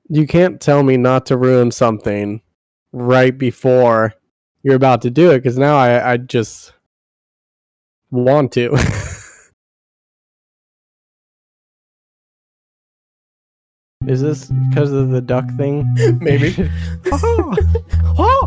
You can't tell me not to ruin something right before you're about to do it, because now I just want to. Is this because of the duck thing? Maybe.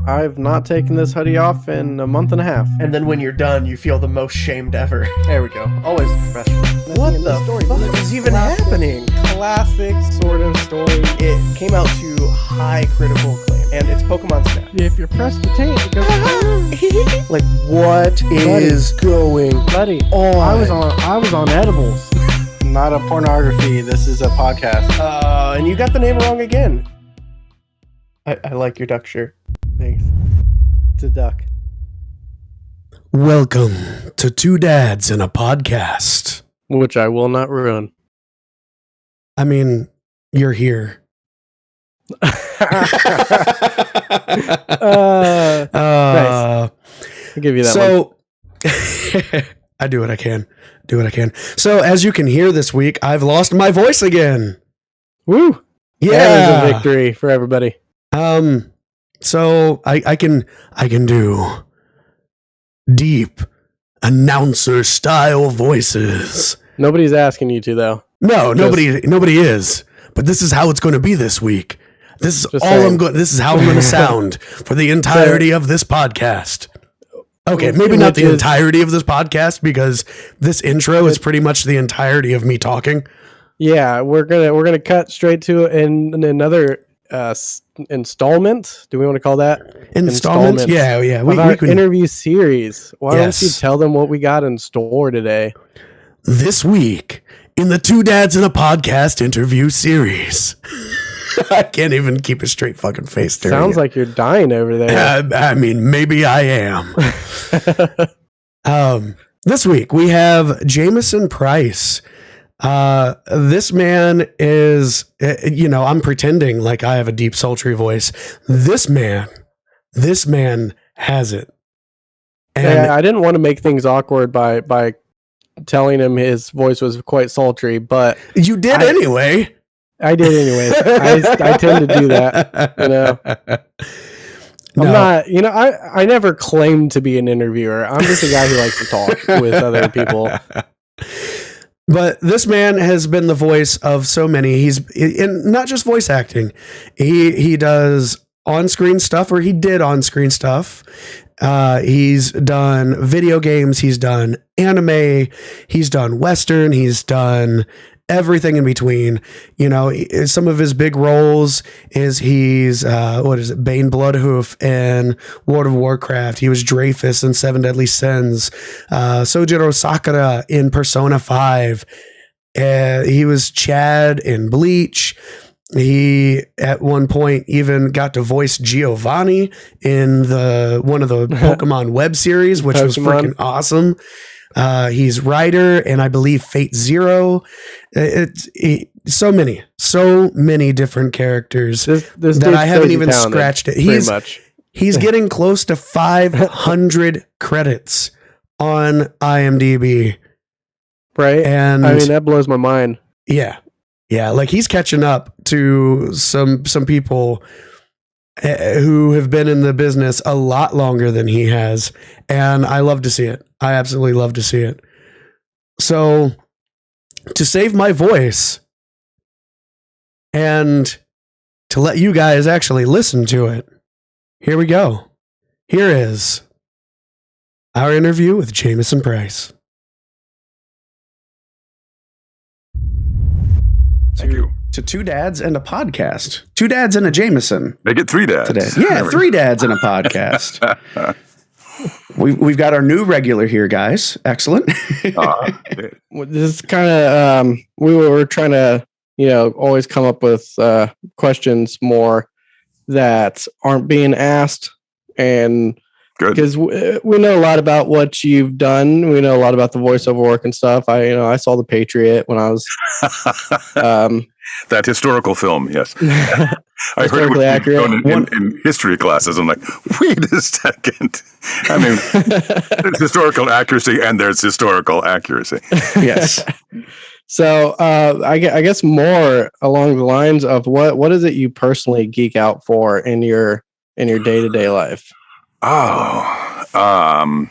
I've not taken this hoodie off in a month and a half. And then when you're done, you feel the most shamed ever. There we go. Always professional. What the fuck is even happening? Classic sort of story. It came out to high critical acclaim, and it's Pokemon Snap. If you press the tape, it goes. Like, what is going Buddy, on? I was on edibles. Not a pornography. This is a podcast. And you got the name wrong again. I like your duck shirt. Thanks. It's a duck. Welcome to Two Dads and a Podcast. Which I will not ruin. I mean, you're here. Nice. I'll give you that one. I do what I can. So, as you can hear this week, I've lost my voice again. Woo! Yeah, that is a victory for everybody. So I can do deep announcer style voices. Nobody's asking you to, though. No, nobody is. But this is how it's going to be this week. This is Just all saying. I'm going. This is how I'm going to sound for the entirety of this podcast. Okay, maybe not the entirety of this podcast, because this intro is pretty much the entirety of me talking. Yeah, we're gonna cut straight to another installment. Do we want to call that Installments? Yeah. We can interview series. Why Yes. don't you tell them what we got in store today? This week in the Two Dads in a Podcast interview series. I can't even keep a straight fucking face. Sounds like you're dying over there. I mean, maybe I am. This week we have Jamieson Price. This man is, I'm pretending like I have a deep, sultry voice. This man has it. And I didn't want to make things awkward by telling him his voice was quite sultry, but you did anyway. I did anyways. I tend to do that, No. I'm not, I never claimed to be an interviewer. I'm just a guy who likes to talk with other people. But this man has been the voice of so many. He's in not just voice acting. He does on-screen stuff, or he did on-screen stuff. He's done video games. He's done anime. He's done Western. He's done everything in between. Some of his big roles is he's Bane Bloodhoof in World of Warcraft. He was Dreyfus in Seven Deadly Sins. Sojiro Sakura in Persona 5. He was Chad in Bleach. He at one point even got to voice Giovanni in one of the Pokemon web series, which was freaking awesome. He's Ryder, and I believe Fate Zero. So many different characters This that I haven't even scratched it. He's getting close to 500 credits on IMDb, right? And I mean, that blows my mind. Yeah, like he's catching up to some people who have been in the business a lot longer than he has, and I love to see it. I absolutely love to see it. So, to save my voice and to let you guys actually listen to it, here we go. Here is our interview with Jamieson Price. Thank you. To Two Dads and a Podcast. Two Dads and a Jamieson. Make it 3 dads. Today. Yeah, 3 dads and a podcast. We've got our new regular here, guys. Excellent. This is kind of we were trying to always come up with questions more that aren't being asked, and because we know a lot about what you've done. We know a lot about the voiceover work and stuff. I saw The Patriot when I was that historical film. Yes. I heard historically it accurate. in history classes. I'm like, wait a second. I mean, there's historical accuracy and there's historical accuracy. Yes. So I guess more along the lines of what is it you personally geek out for in your day-to-day life? Oh, well,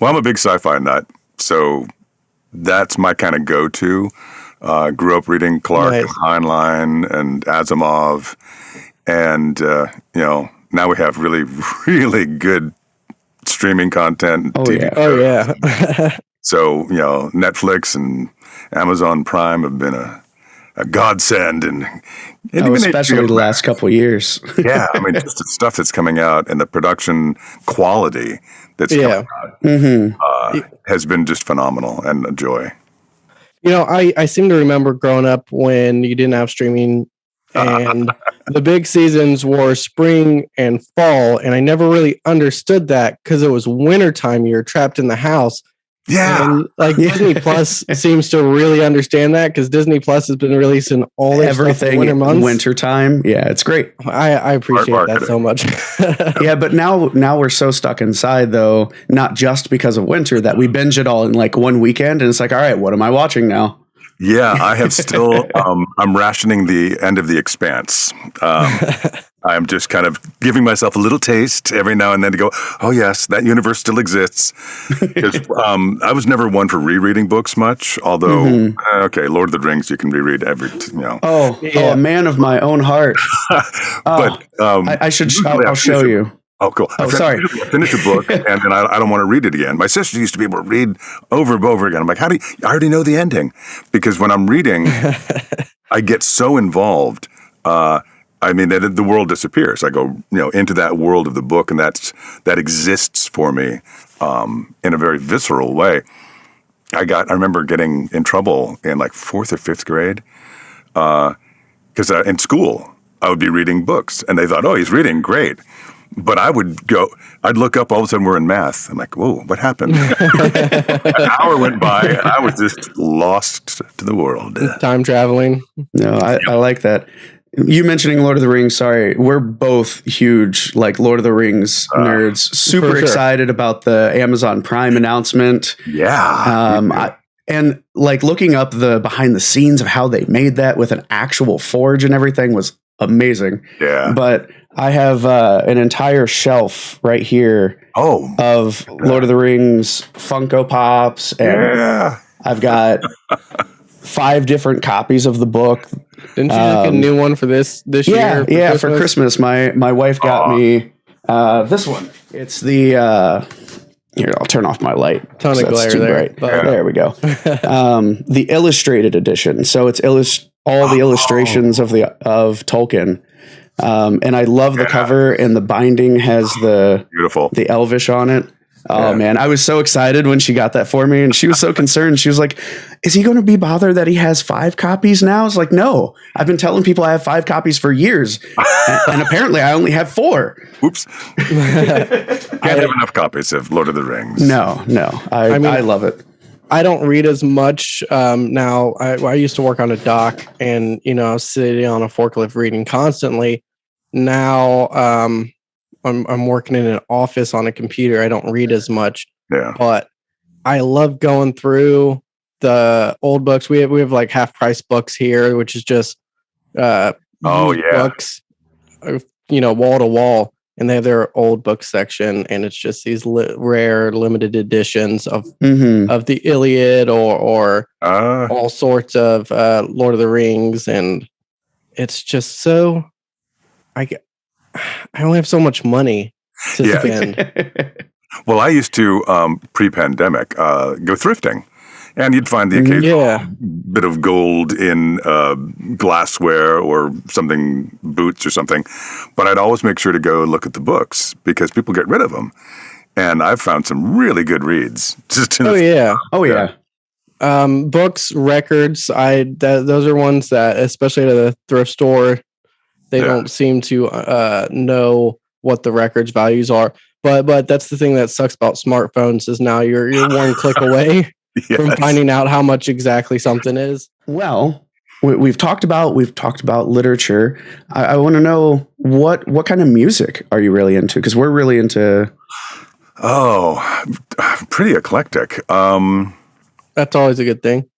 I'm a big sci-fi nut, so that's my kind of go-to. Grew up reading Clark Nice. and Heinlein and Asimov, and now we have really, really good streaming content. And Oh, TV yeah. Oh shows. yeah. So Netflix and Amazon Prime have been a godsend, and even especially HBO the last couple of years. Yeah, I mean, just the stuff that's coming out and the production quality that's Yeah. coming out has been just phenomenal and a joy. I seem to remember growing up when you didn't have streaming and the big seasons were spring and fall, and I never really understood that because it was wintertime. You're trapped in the house. Yeah. And Disney Plus seems to really understand that because Disney Plus has been releasing all their stuff in Everything winter months. wintertime. Yeah, it's great. I appreciate that so much. Yeah, but now we're so stuck inside, though, not just because of winter, that we binge it all in like one weekend. And it's like, all right, what am I watching now? Yeah, I have still, I'm rationing the end of The Expanse. I'm just kind of giving myself a little taste every now and then to go, oh, yes, that universe still exists. 'Cause, I was never one for rereading books much, although, okay, Lord of the Rings, you can reread Oh, a man of my own heart. But I should, I'll show you. Oh, cool. Sorry. I finish a book and then I don't want to read it again. My sister used to be able to read over and over again. I'm like, I already know the ending. Because when I'm reading, I get so involved. The world disappears. I go, into that world of the book, and that exists for me in a very visceral way. I remember getting in trouble in like 4th or 5th grade because in school I would be reading books, and they thought, oh, he's reading, great. But I'd look up, all of a sudden we're in math. I'm like, whoa, what happened? An hour went by and I was just lost to the world. Time traveling. No, I like that. You mentioning Lord of the Rings, sorry, we're both huge like Lord of the Rings nerds. Super excited about the Amazon Prime announcement. Yeah. And like looking up the behind the scenes of how they made that with an actual forge and everything was amazing. Yeah. But I have an entire shelf right here of Lord of the Rings Funko Pops. And I've got 5 different copies of the book. Didn't you get a new one for this year? Yeah, for Christmas. My wife got me this one. It's the here, I'll turn off my light. Ton of glare there. There we go. The illustrated edition. So it's all the illustrations of Tolkien. And I love the cover, and the binding has the Elvish on it. Oh man, I was so excited when she got that for me, and she was so concerned. She was like, "Is he going to be bothered that he has 5 copies now?" I was like, "No, I've been telling people I have 5 copies for years, and apparently I only have 4." Oops, can't have enough copies of Lord of the Rings. No, I love it. I don't read as much now. I used to work on a dock, and I was sitting on a forklift reading constantly. Now I'm working in an office on a computer. I don't read as much. Yeah. But I love going through the old books. We have like half price books here, which is just books, wall to wall. And they have their old book section, and it's just these rare limited editions of the Iliad or all sorts of Lord of the Rings, and it's just so I only have so much money to spend. Well, I used to pre-pandemic go thrifting. And you'd find the occasional bit of gold in glassware or something, boots or something. But I'd always make sure to go look at the books because people get rid of them. And I've found some really good reads. Books, records. Those are ones that, especially at a thrift store, they don't seem to know what the records values are. But that's the thing that sucks about smartphones is now you're one click away. Yes. From finding out how much exactly something is. Well, we've talked about literature. I want to know what kind of music are you really into? Because we're really into. Oh, pretty eclectic. That's always a good thing.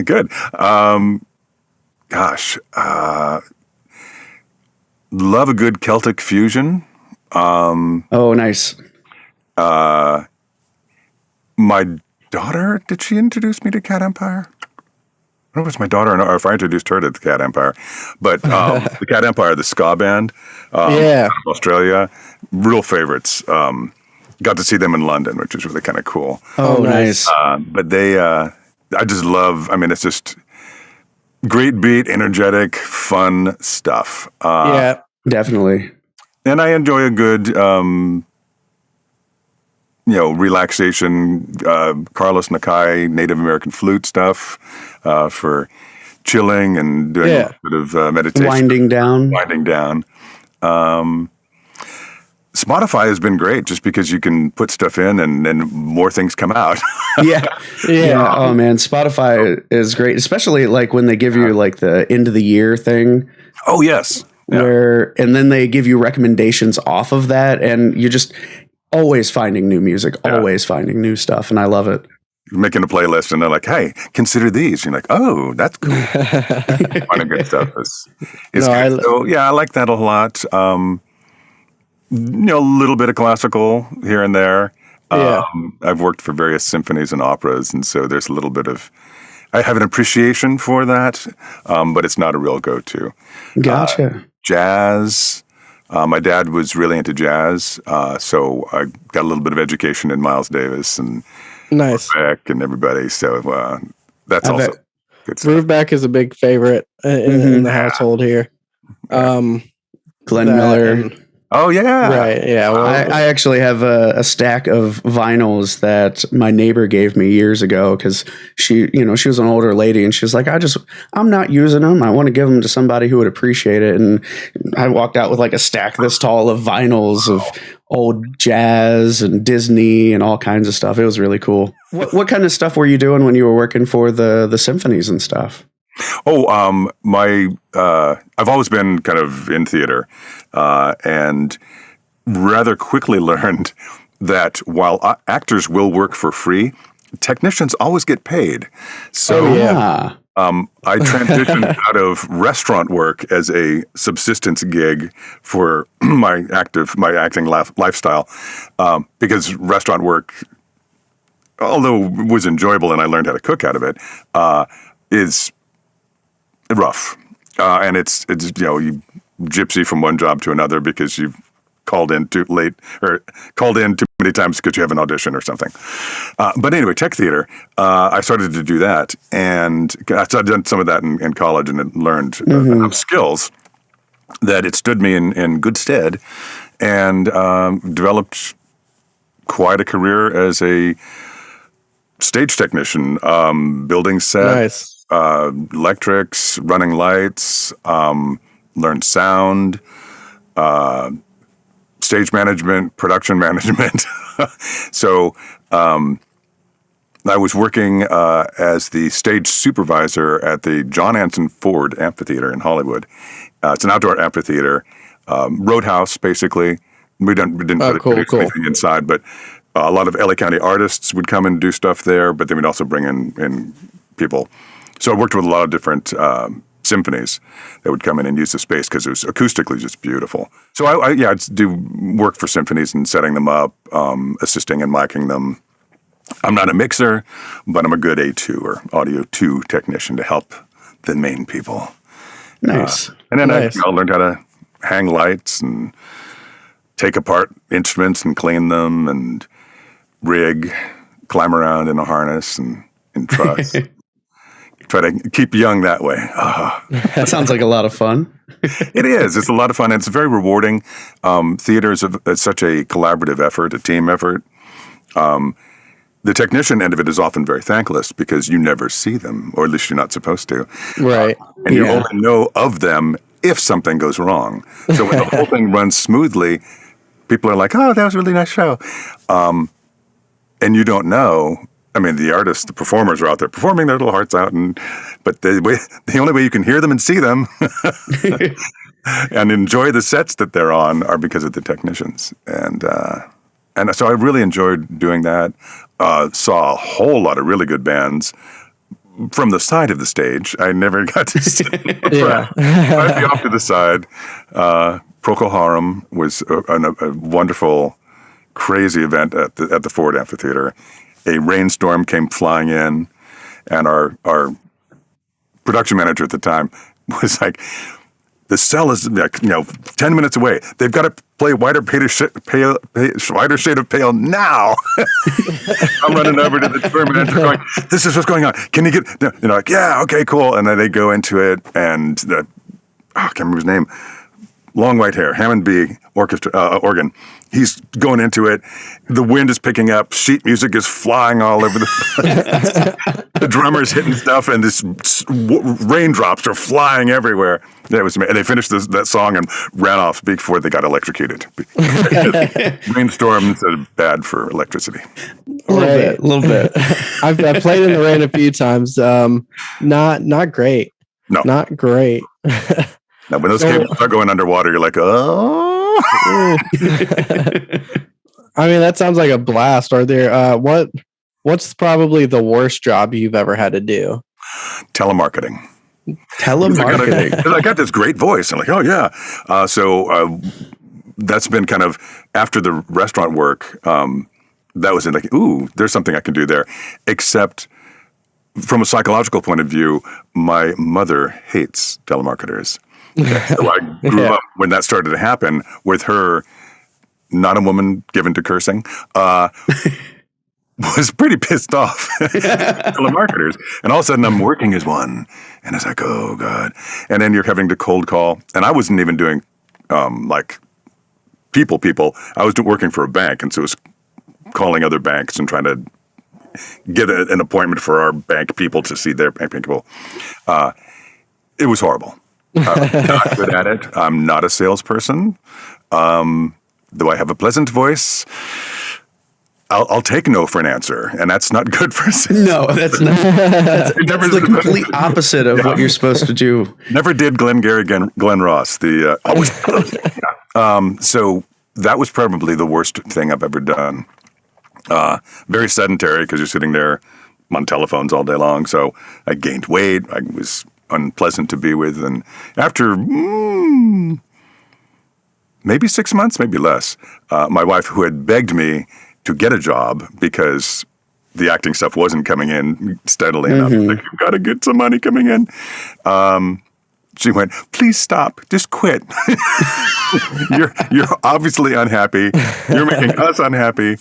Good. Gosh, love a good Celtic fusion. Oh, nice. My daughter, did she introduce me to Cat Empire? I don't know if it's my daughter or if I introduced her to the Cat Empire. But the Cat Empire, the ska band, Yeah. out of Australia, real favorites. Got to see them in London, which was really kind of cool. Oh, nice. nice. But they, I just love, I mean, it's just great beat, energetic, fun stuff. Yeah. Definitely. And I enjoy a good, relaxation, Carlos Nakai, Native American flute stuff for chilling and doing a bit of meditation. Winding down. Winding down. Spotify has been great just because you can put stuff in and then more things come out. Yeah. Oh man, Spotify is great, especially like when they give you like the end of the year thing. Oh, yes. Yeah. And then they give you recommendations off of that, and you just always finding new music, always finding new stuff, and I love it. You're making a playlist and they're like, hey, consider these. You're like, oh, that's cool. Finding good stuff is good. So, yeah, I like that a lot. A little bit of classical here and there. I've worked for various symphonies and operas, and so there's a little bit of, I have an appreciation for that, but it's not a real go-to. Gotcha. Jazz. My dad was really into jazz, so I got a little bit of education in Miles Davis and Beck and everybody. So that's also good stuff. Groove is a big favorite in the household here. Glenn Miller. Oh, yeah. Right, yeah. Well, I actually have a stack of vinyls that my neighbor gave me years ago because she was an older lady and she was like, I'm not using them. I want to give them to somebody who would appreciate it. And I walked out with like a stack this tall of vinyls of old jazz and Disney and all kinds of stuff. It was really cool. What kind of stuff were you doing when you were working for the symphonies and stuff? Oh, I've always been kind of in theater, and rather quickly learned that while actors will work for free, technicians always get paid. So, I transitioned out of restaurant work as a subsistence gig for my acting lifestyle, because restaurant work, although it was enjoyable and I learned how to cook out of it, is rough, and it's you gypsy from one job to another because you've called in too late or called in too many times because you have an audition or something. But anyway, tech theater, I started to do that, and I'd done some of that in college and learned enough skills that it stood me in good stead, and developed quite a career as a stage technician, building sets. Nice. Electrics, running lights, learned sound, stage management, production management. So I was working as the stage supervisor at the John Anson Ford Amphitheater in Hollywood. It's an outdoor amphitheater, roadhouse basically. We didn't put anything inside, but a lot of LA County artists would come and do stuff there, but then we'd also bring in people. So I worked with a lot of different symphonies that would come in and use the space because it was acoustically just beautiful. So I'd do work for symphonies and setting them up, assisting and miking them. I'm not a mixer, but I'm a good A2 or audio 2 technician to help the main people. Nice. And then I learned how to hang lights and take apart instruments and clean them and rig, climb around in a harness and truss. Try to keep young that way. That sounds like a lot of fun. It is. It's a lot of fun. And it's very rewarding. Theater is such a collaborative effort, a team effort. The technician end of it is often very thankless because you never see them, or at least you're not supposed to. Right. And you only know of them if something goes wrong. So when the whole thing runs smoothly, people are like, oh, that was a really nice show. And you don't know. I mean, the artists, the performers are out there performing their little hearts out, but the only way you can hear them and see them and enjoy the sets that they're on are because of the technicians. And so I really enjoyed doing that. Saw a whole lot of really good bands, from the side of the stage. I never got to sit in the Yeah. front. I'd be off to the side. Procol Harum was a wonderful, crazy event at the Ford Amphitheater. A rainstorm came flying in, and our production manager at the time was like, the cell is 10 minutes away. They've got to play Wider Shade of Pale now. I'm running over to the tour manager going, this is what's going on. Can you get, like, yeah, okay, cool. And then they go into it, and I can't remember his name. Long white hair, Hammond B organ. He's going into it. The wind is picking up. Sheet music is flying all over the place. The drummer's hitting stuff, and this raindrops are flying everywhere. It was, and they finished that song and ran off before they got electrocuted. Rainstorms are bad for electricity. A little bit. I've played in the rain a few times. Not great. No, not great. Now, when those cables start going underwater, you're like, oh. I mean, that sounds like a blast. Are there what's probably the worst job you've ever had to do? Telemarketing. I got this great voice. I'm like, oh yeah. So that's been kind of after the restaurant work. That was like, ooh, there's something I can do there. Except from a psychological point of view, my mother hates telemarketers. So I grew up when that started to happen with her, not a woman given to cursing, was pretty pissed off at telemarketers. And all of a sudden I'm working as one. And it's like, oh God. And then you're having to cold call. And I wasn't even doing like people. I was working for a bank. And so it was calling other banks and trying to get an appointment for our bank people to see their bank people. It was horrible. I'm not good at it. I'm not a salesperson. Though I have a pleasant voice, I'll take no for an answer, and that's not good for sales. No, that's not. That's the complete opposite of what you're supposed to do. Never did Glengarry Glen Ross. Always. So that was probably the worst thing I've ever done. Very sedentary because you're sitting there on telephones all day long. So I gained weight. I was unpleasant to be with, and after maybe 6 months, maybe less, my wife, who had begged me to get a job because the acting stuff wasn't coming in steadily enough, like, you've got to get some money coming in. She went, please stop, just quit. You're obviously unhappy. You're making us unhappy.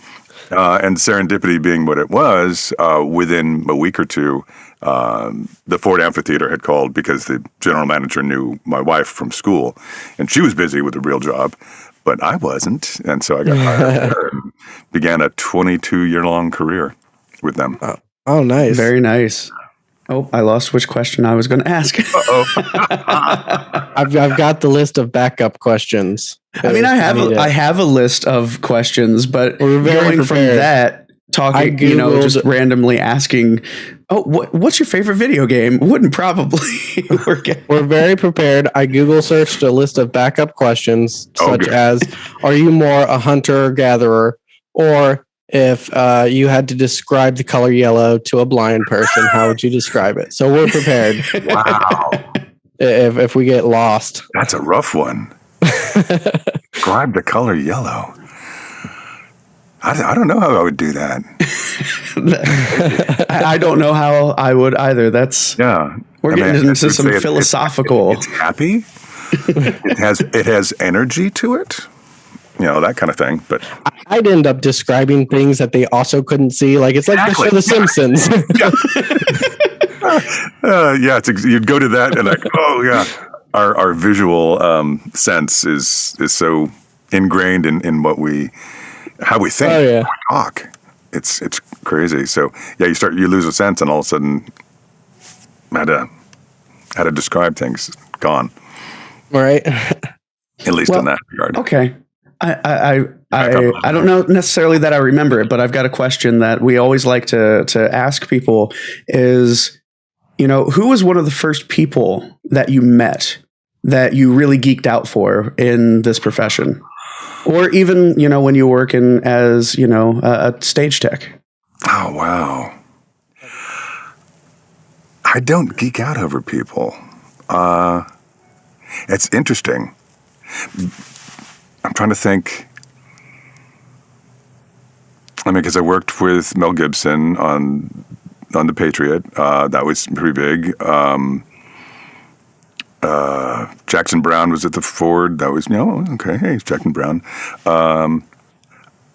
And serendipity being what it was, within a week or two, the Ford Amphitheater had called because the general manager knew my wife from school, and she was busy with a real job, but I wasn't. And so I got hired there and began a 22-year-long career with them. Oh, nice. Very nice. Oh, I lost which question I was going to ask. I've got the list of backup questions. I mean, I have a list of questions, but We're very going from prepared. that, talking, just randomly asking, oh, what's your favorite video game? Wouldn't probably work out. We're very prepared. I Google searched a list of backup questions such as, are you more a hunter or gatherer? Or if you had to describe the color yellow to a blind person, how would you describe it? So we're prepared. Wow. If we get lost. That's a rough one. Describe the color yellow. I don't know how I would do that. I don't know how I would either. We're getting into some philosophical. It's happy. It has energy to it. That kind of thing. But I'd end up describing things that they also couldn't see. Like it's like the show The Simpsons. You'd go to that and like, oh yeah, our visual sense is so ingrained in how we think, how we talk. It's crazy. So yeah, you lose a sense, and all of a sudden, how to describe things gone. Right. At least in that regard. Okay. I don't know necessarily that I remember it, but I've got a question that we always like to ask people is, who was one of the first people that you met that you really geeked out for in this profession? Or even, when you work as, a stage tech. Oh, wow. I don't geek out over people. It's interesting. I'm trying to think. I mean, because I worked with Mel Gibson on The Patriot. That was pretty big. Jackson Browne was at the Ford. That was, okay, hey, it's Jackson Browne. But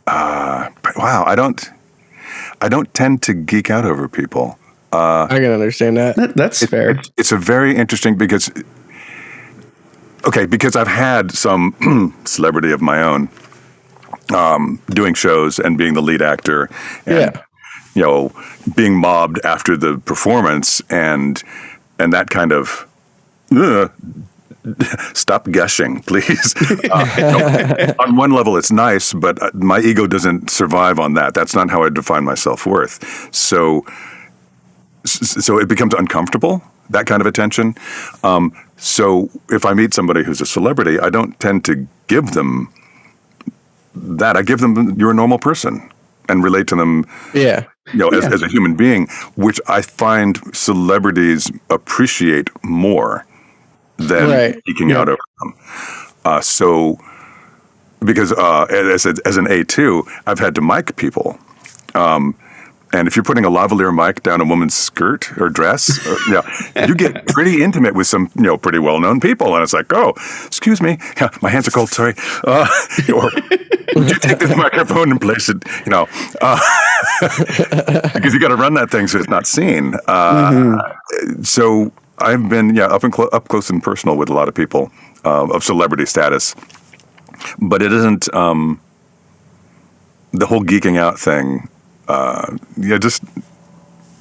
wow, I don't tend to geek out over people. I can understand that. That's fair. It's a very interesting because I've had some celebrity of my own doing shows and being the lead actor and, being mobbed after the performance and that kind of, stop gushing, please. On one level, it's nice, but my ego doesn't survive on that. That's not how I define my self-worth. So it becomes uncomfortable, that kind of attention. So if I meet somebody who's a celebrity, I don't tend to give them that. I give them, you're a normal person, and relate to them as a human being, which I find celebrities appreciate more than geeking out over them. So because as an A2, I've had to mic people. And if you're putting a lavalier mic down a woman's skirt or dress, you get pretty intimate with some, pretty well-known people. And it's like, oh, excuse me, my hands are cold, sorry. Or would you take this microphone and place it, because you got to run that thing so it's not seen. So I've been, up close and personal with a lot of people of celebrity status. But it isn't the whole geeking out thing. Just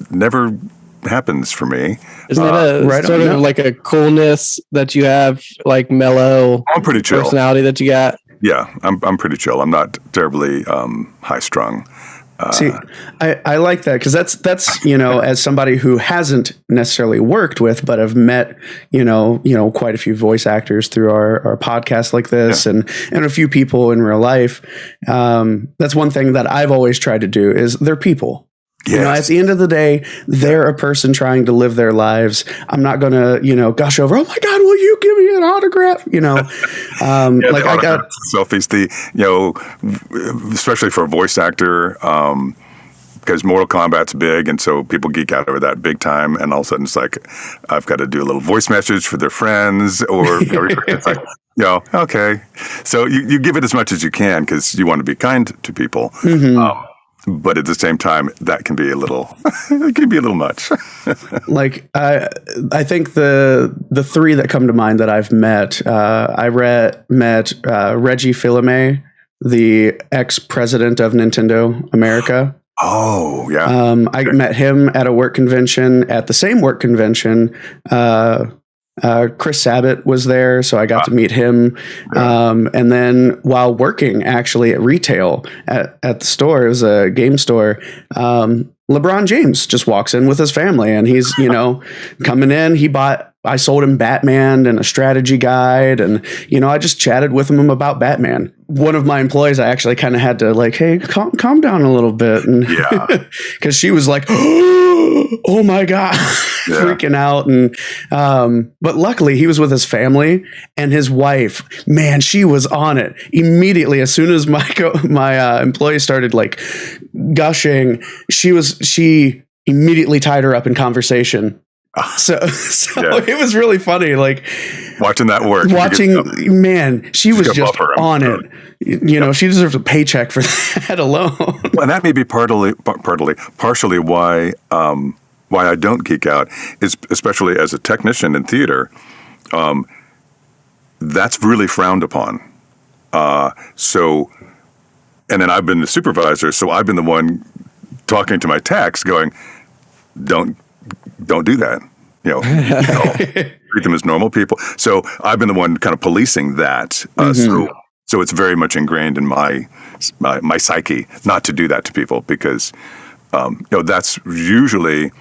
never happens for me. Isn't that sort of like a coolness that you have, like mellow? I'm pretty chill personality that you got. Yeah, I'm pretty chill. I'm not terribly high strung. See, I like that because that's as somebody who hasn't necessarily worked with, but have met quite a few voice actors through our podcast like this, and a few people in real life. That's one thing that I've always tried to do is they're people. Yes. At the end of the day, they're a person trying to live their lives. I'm not going to, gush over, oh my God, will you give me an autograph? I got selfies, especially for a voice actor, because Mortal Kombat's big. And so people geek out over that big time. And all of a sudden it's like, I've got to do a little voice message for their friends or it's like, okay. So you give it as much as you can because you want to be kind to people. Mm-hmm. But at the same time, that can be a little, it can be a little much. I think the three that come to mind that I've met, I met Reggie Fils-Aimé, the ex-president of Nintendo America. Oh, yeah. I met him at a work convention. At the same work convention, Chris Sabat was there, so I got to meet him. And then while working actually at retail at the store, it was a game store, LeBron James just walks in with his family and he's, coming in. I sold him Batman and a strategy guide. And, I just chatted with him about Batman. One of my employees, I actually kind of had to hey, calm down a little bit. And because she was like, oh my God, freaking out. And, but luckily he was with his family and his wife, man, she was on it immediately. As soon as my employee started gushing, she immediately tied her up in conversation. So it was really funny, watching that work. Man, she was just on it. She deserves a paycheck for that alone. Well, and that may be partially why I don't geek out is especially as a technician in theater. That's really frowned upon. And then I've been the supervisor, so I've been the one talking to my techs, going, Don't do that. Treat them as normal people. So I've been the one kind of policing that. So it's very much ingrained in my psyche not to do that to people because that's usually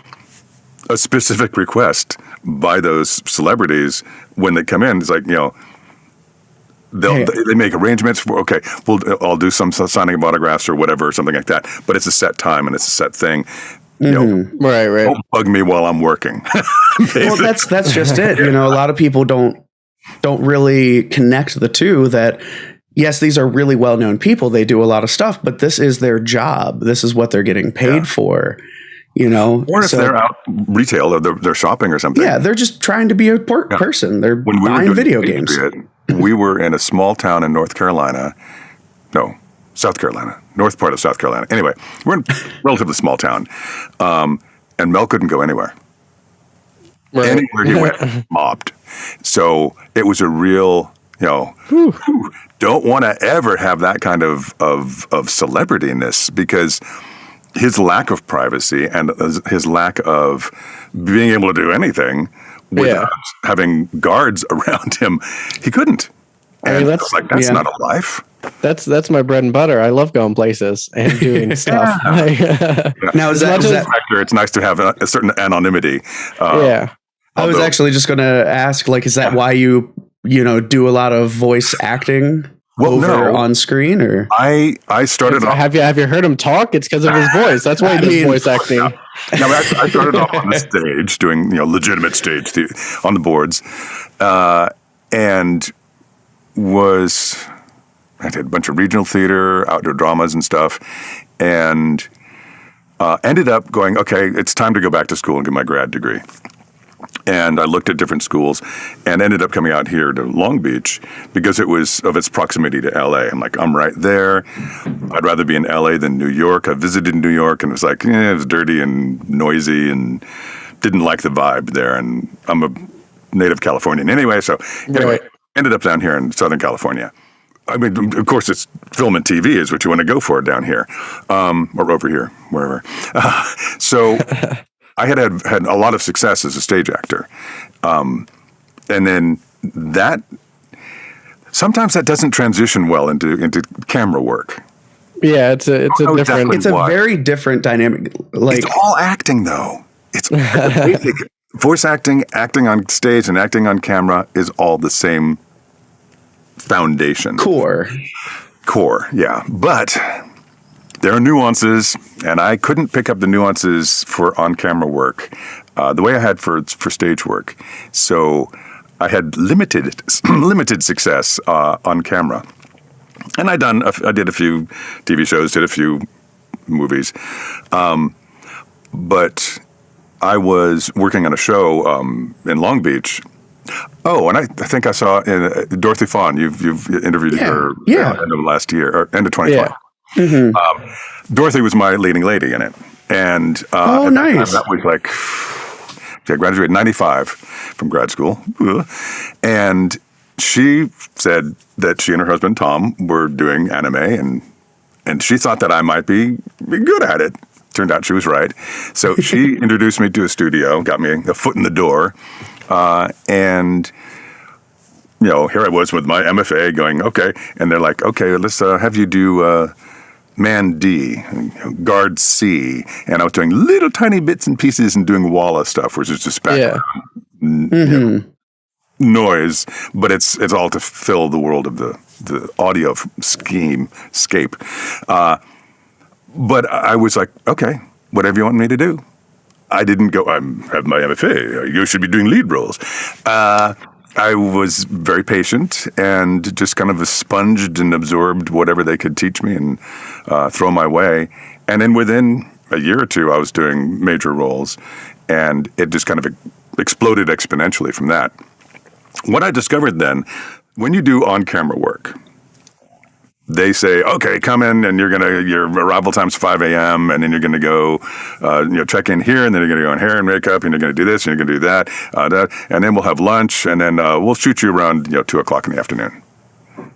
a specific request by those celebrities when they come in. It's like they make arrangements for I'll do some signing of autographs or whatever, something like that. But it's a set time and it's a set thing. You know, Right. don't bug me while I'm working. Well, that's just it. You know, a lot of people don't really connect the two, that yes, these are really well-known people. They do a lot of stuff, but this is their job. This is what they're getting paid for, you know? Or if they're out retail or they're shopping or something. Yeah, they're just trying to be a person. They're buying video games. We were in a small town in South Carolina, north part of South Carolina. Anyway, we're in a relatively small town, and Mel couldn't go anywhere. Right. Anywhere he went, mobbed. So it was a real, don't want to ever have that kind of celebrityness, because his lack of privacy and his lack of being able to do anything without having guards around him, he couldn't. And I mean, that's not a life. That's my bread and butter. I love going places and doing stuff. Now, is that it's nice to have a certain anonymity. I was actually just going to ask, like, is that why you do a lot of voice acting on screen? Or I started off. Have you heard him talk? It's because of his voice. That's why he does voice acting. No, I started off on the stage doing legitimate stage on the boards, and I did a bunch of regional theater, outdoor dramas and stuff, and ended up going, okay, it's time to go back to school and get my grad degree. And I looked at different schools and ended up coming out here to Long Beach because it was of its proximity to LA. I'm like, I'm right there. I'd rather be in LA than New York. I visited New York and it was like, it was dirty and noisy and didn't like the vibe there. And I'm a native Californian anyway. So ended up down here in Southern California. I mean, of course, it's film and TV is what you want to go for down here, or over here, wherever. So I had a lot of success as a stage actor, and then sometimes that doesn't transition well into camera work. Yeah, it's a different. It's a very different dynamic. Like, it's all acting, though. It's basic voice acting, acting on stage, and acting on camera is all the same foundation. Core, yeah. But there are nuances, and I couldn't pick up the nuances for on-camera work the way I had for stage work. So I had limited success on camera. And I did a few TV shows, did a few movies. But I was working on a show in Long Beach. Oh, and I think I saw Dorothy Fawn. You've interviewed her end of last year, or end of 2020. Yeah. Mm-hmm. Dorothy was my leading lady in it. And nice. That was like, I graduated in 95 from grad school. And she said that she and her husband, Tom, were doing anime, and she thought that I might be good at it. Turned out she was right. So she introduced me to a studio, got me a foot in the door. And, here I was with my MFA going, okay. And they're like, okay, let's have you do Man D, Guard C. And I was doing little tiny bits and pieces and doing Walla stuff, which is just background noise. But it's all to fill the world of the audio scape. But I was like, okay, whatever you want me to do. I didn't go, I have my MFA, you should be doing lead roles. I was very patient and just kind of sponged and absorbed whatever they could teach me and throw my way. And then within a year or two, I was doing major roles, and it just kind of exploded exponentially from that. What I discovered then, when you do on-camera work, they say, okay, come in and your arrival time's 5 a.m. and then you're going to go, check in here, and then you're going to go in hair and makeup, and you're going to do this, and you're going to do that, and then we'll have lunch, and then we'll shoot you around 2 o'clock in the afternoon.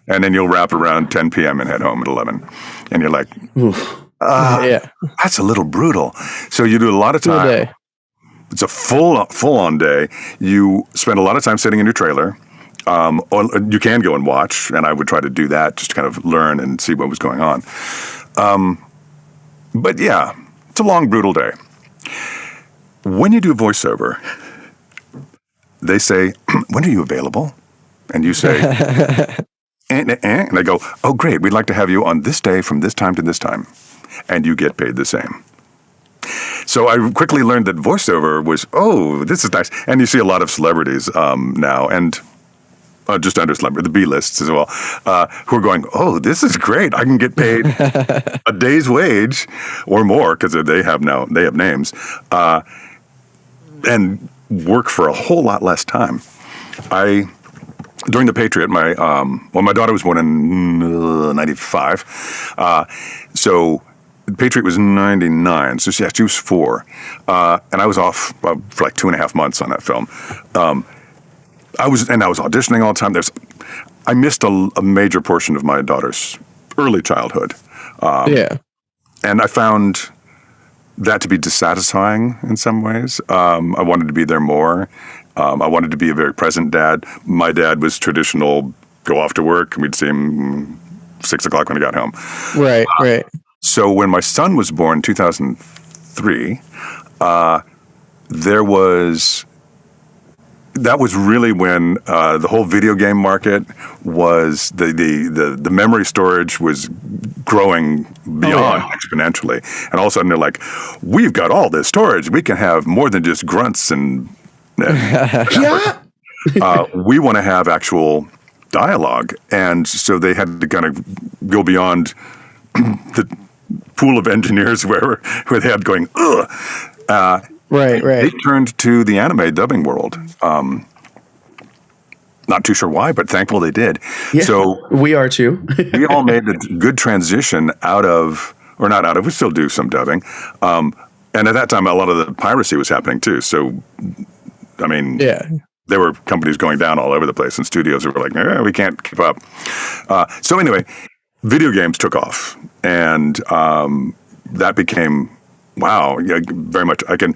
And then you'll wrap around 10 p.m. and head home at 11. And you're like, that's a little brutal. So you do a lot of time. It's a full-on day. You spend a lot of time sitting in your trailer. Or you can go and watch, and I would try to do that just to kind of learn and see what was going on. But yeah, it's a long, brutal day. When you do voiceover, they say, when are you available? And you say, and they go, oh, great, we'd like to have you on this day from this time to this time. And you get paid the same. So I quickly learned that voiceover was, this is nice. And you see a lot of celebrities now, and just under celebrity, the B-lists as well, who are going, this is great. I can get paid a day's wage or more, because they have names, and work for a whole lot less time. During the Patriot, my daughter was born in 95, so Patriot was 99, so she was 4, and I was off for like 2.5 months on that film. I was auditioning all the time. I missed a major portion of my daughter's early childhood. And I found that to be dissatisfying in some ways. I wanted to be there more. I wanted to be a very present dad. My dad was traditional, go off to work, and we'd see him 6 o'clock when he got home. Right. So when my son was born in 2003, that was really when the whole video game market was the memory storage was growing beyond exponentially, and all of a sudden they're like, we've got all this storage, we can have more than just grunts and we want to have actual dialogue, and so they had to kind of go beyond the pool of engineers where they had going Right. They turned to the anime dubbing world. Not too sure why, but thankful they did. Yeah, so we are too. we all made a good transition we still do some dubbing. And at that time, a lot of the piracy was happening too. So, I mean, there were companies going down all over the place, and studios were like, we can't keep up. So anyway, video games took off, and that became... Wow, very much. I can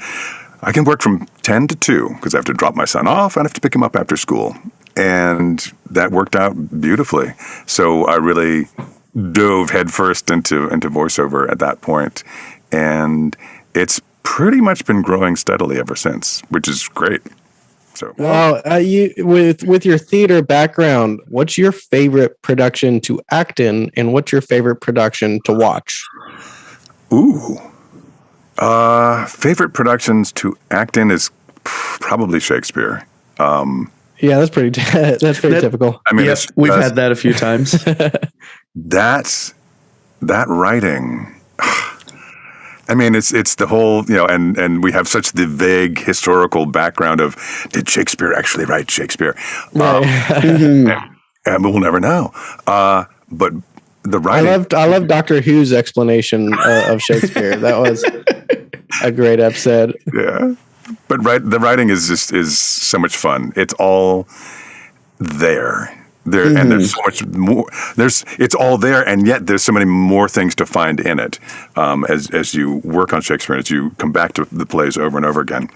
work from 10 to 2 because I have to drop my son off and I have to pick him up after school. And that worked out beautifully. So I really dove headfirst into voiceover at that point. And it's pretty much been growing steadily ever since, which is great. So, you with your theater background, what's your favorite production to act in, and what's your favorite production to watch? Ooh. Favorite productions to act in is probably Shakespeare. That's pretty typical. I mean, we've had that a few times. that writing. I mean, it's the whole, and we have such the vague historical background of, did Shakespeare actually write Shakespeare? And we'll never know. But the writing. I love Doctor Who's explanation of Shakespeare. That was a great episode. Yeah, but the writing is so much fun. It's all there, and there's so much more. It's all there, and yet there's so many more things to find in it as you work on Shakespeare, as you come back to the plays over and over again.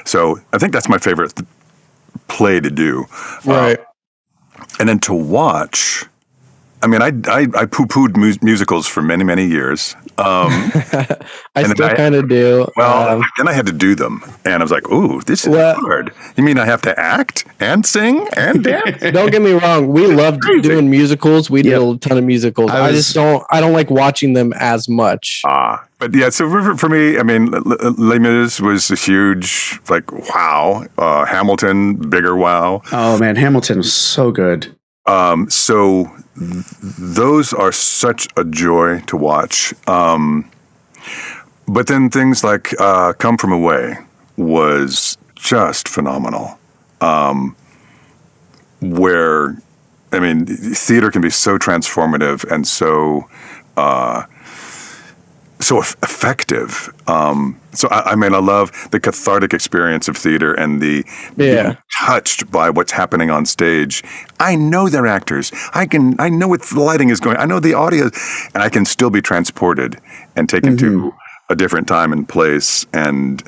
So I think that's my favorite play to do. Right, and then to watch. I mean, I poo-pooed musicals for many, many years. I still kind of do. Well, then I had to do them, and I was like, "Ooh, this is hard." You mean I have to act and sing and dance? Don't get me wrong. We loved doing musicals. We did a ton of musicals. I don't like watching them as much. But yeah. So for me, I mean, Les Mis was a huge, wow. Hamilton, bigger wow. Oh man, Hamilton was so good. So those are such a joy to watch. But then things like Come From Away was just phenomenal. Where, I mean, theater can be so transformative and so effective. So I mean, I love the cathartic experience of theater and the being touched by what's happening on stage. I know they're actors. I know what the lighting is going. I know the audio, and I can still be transported and taken to a different time and place, and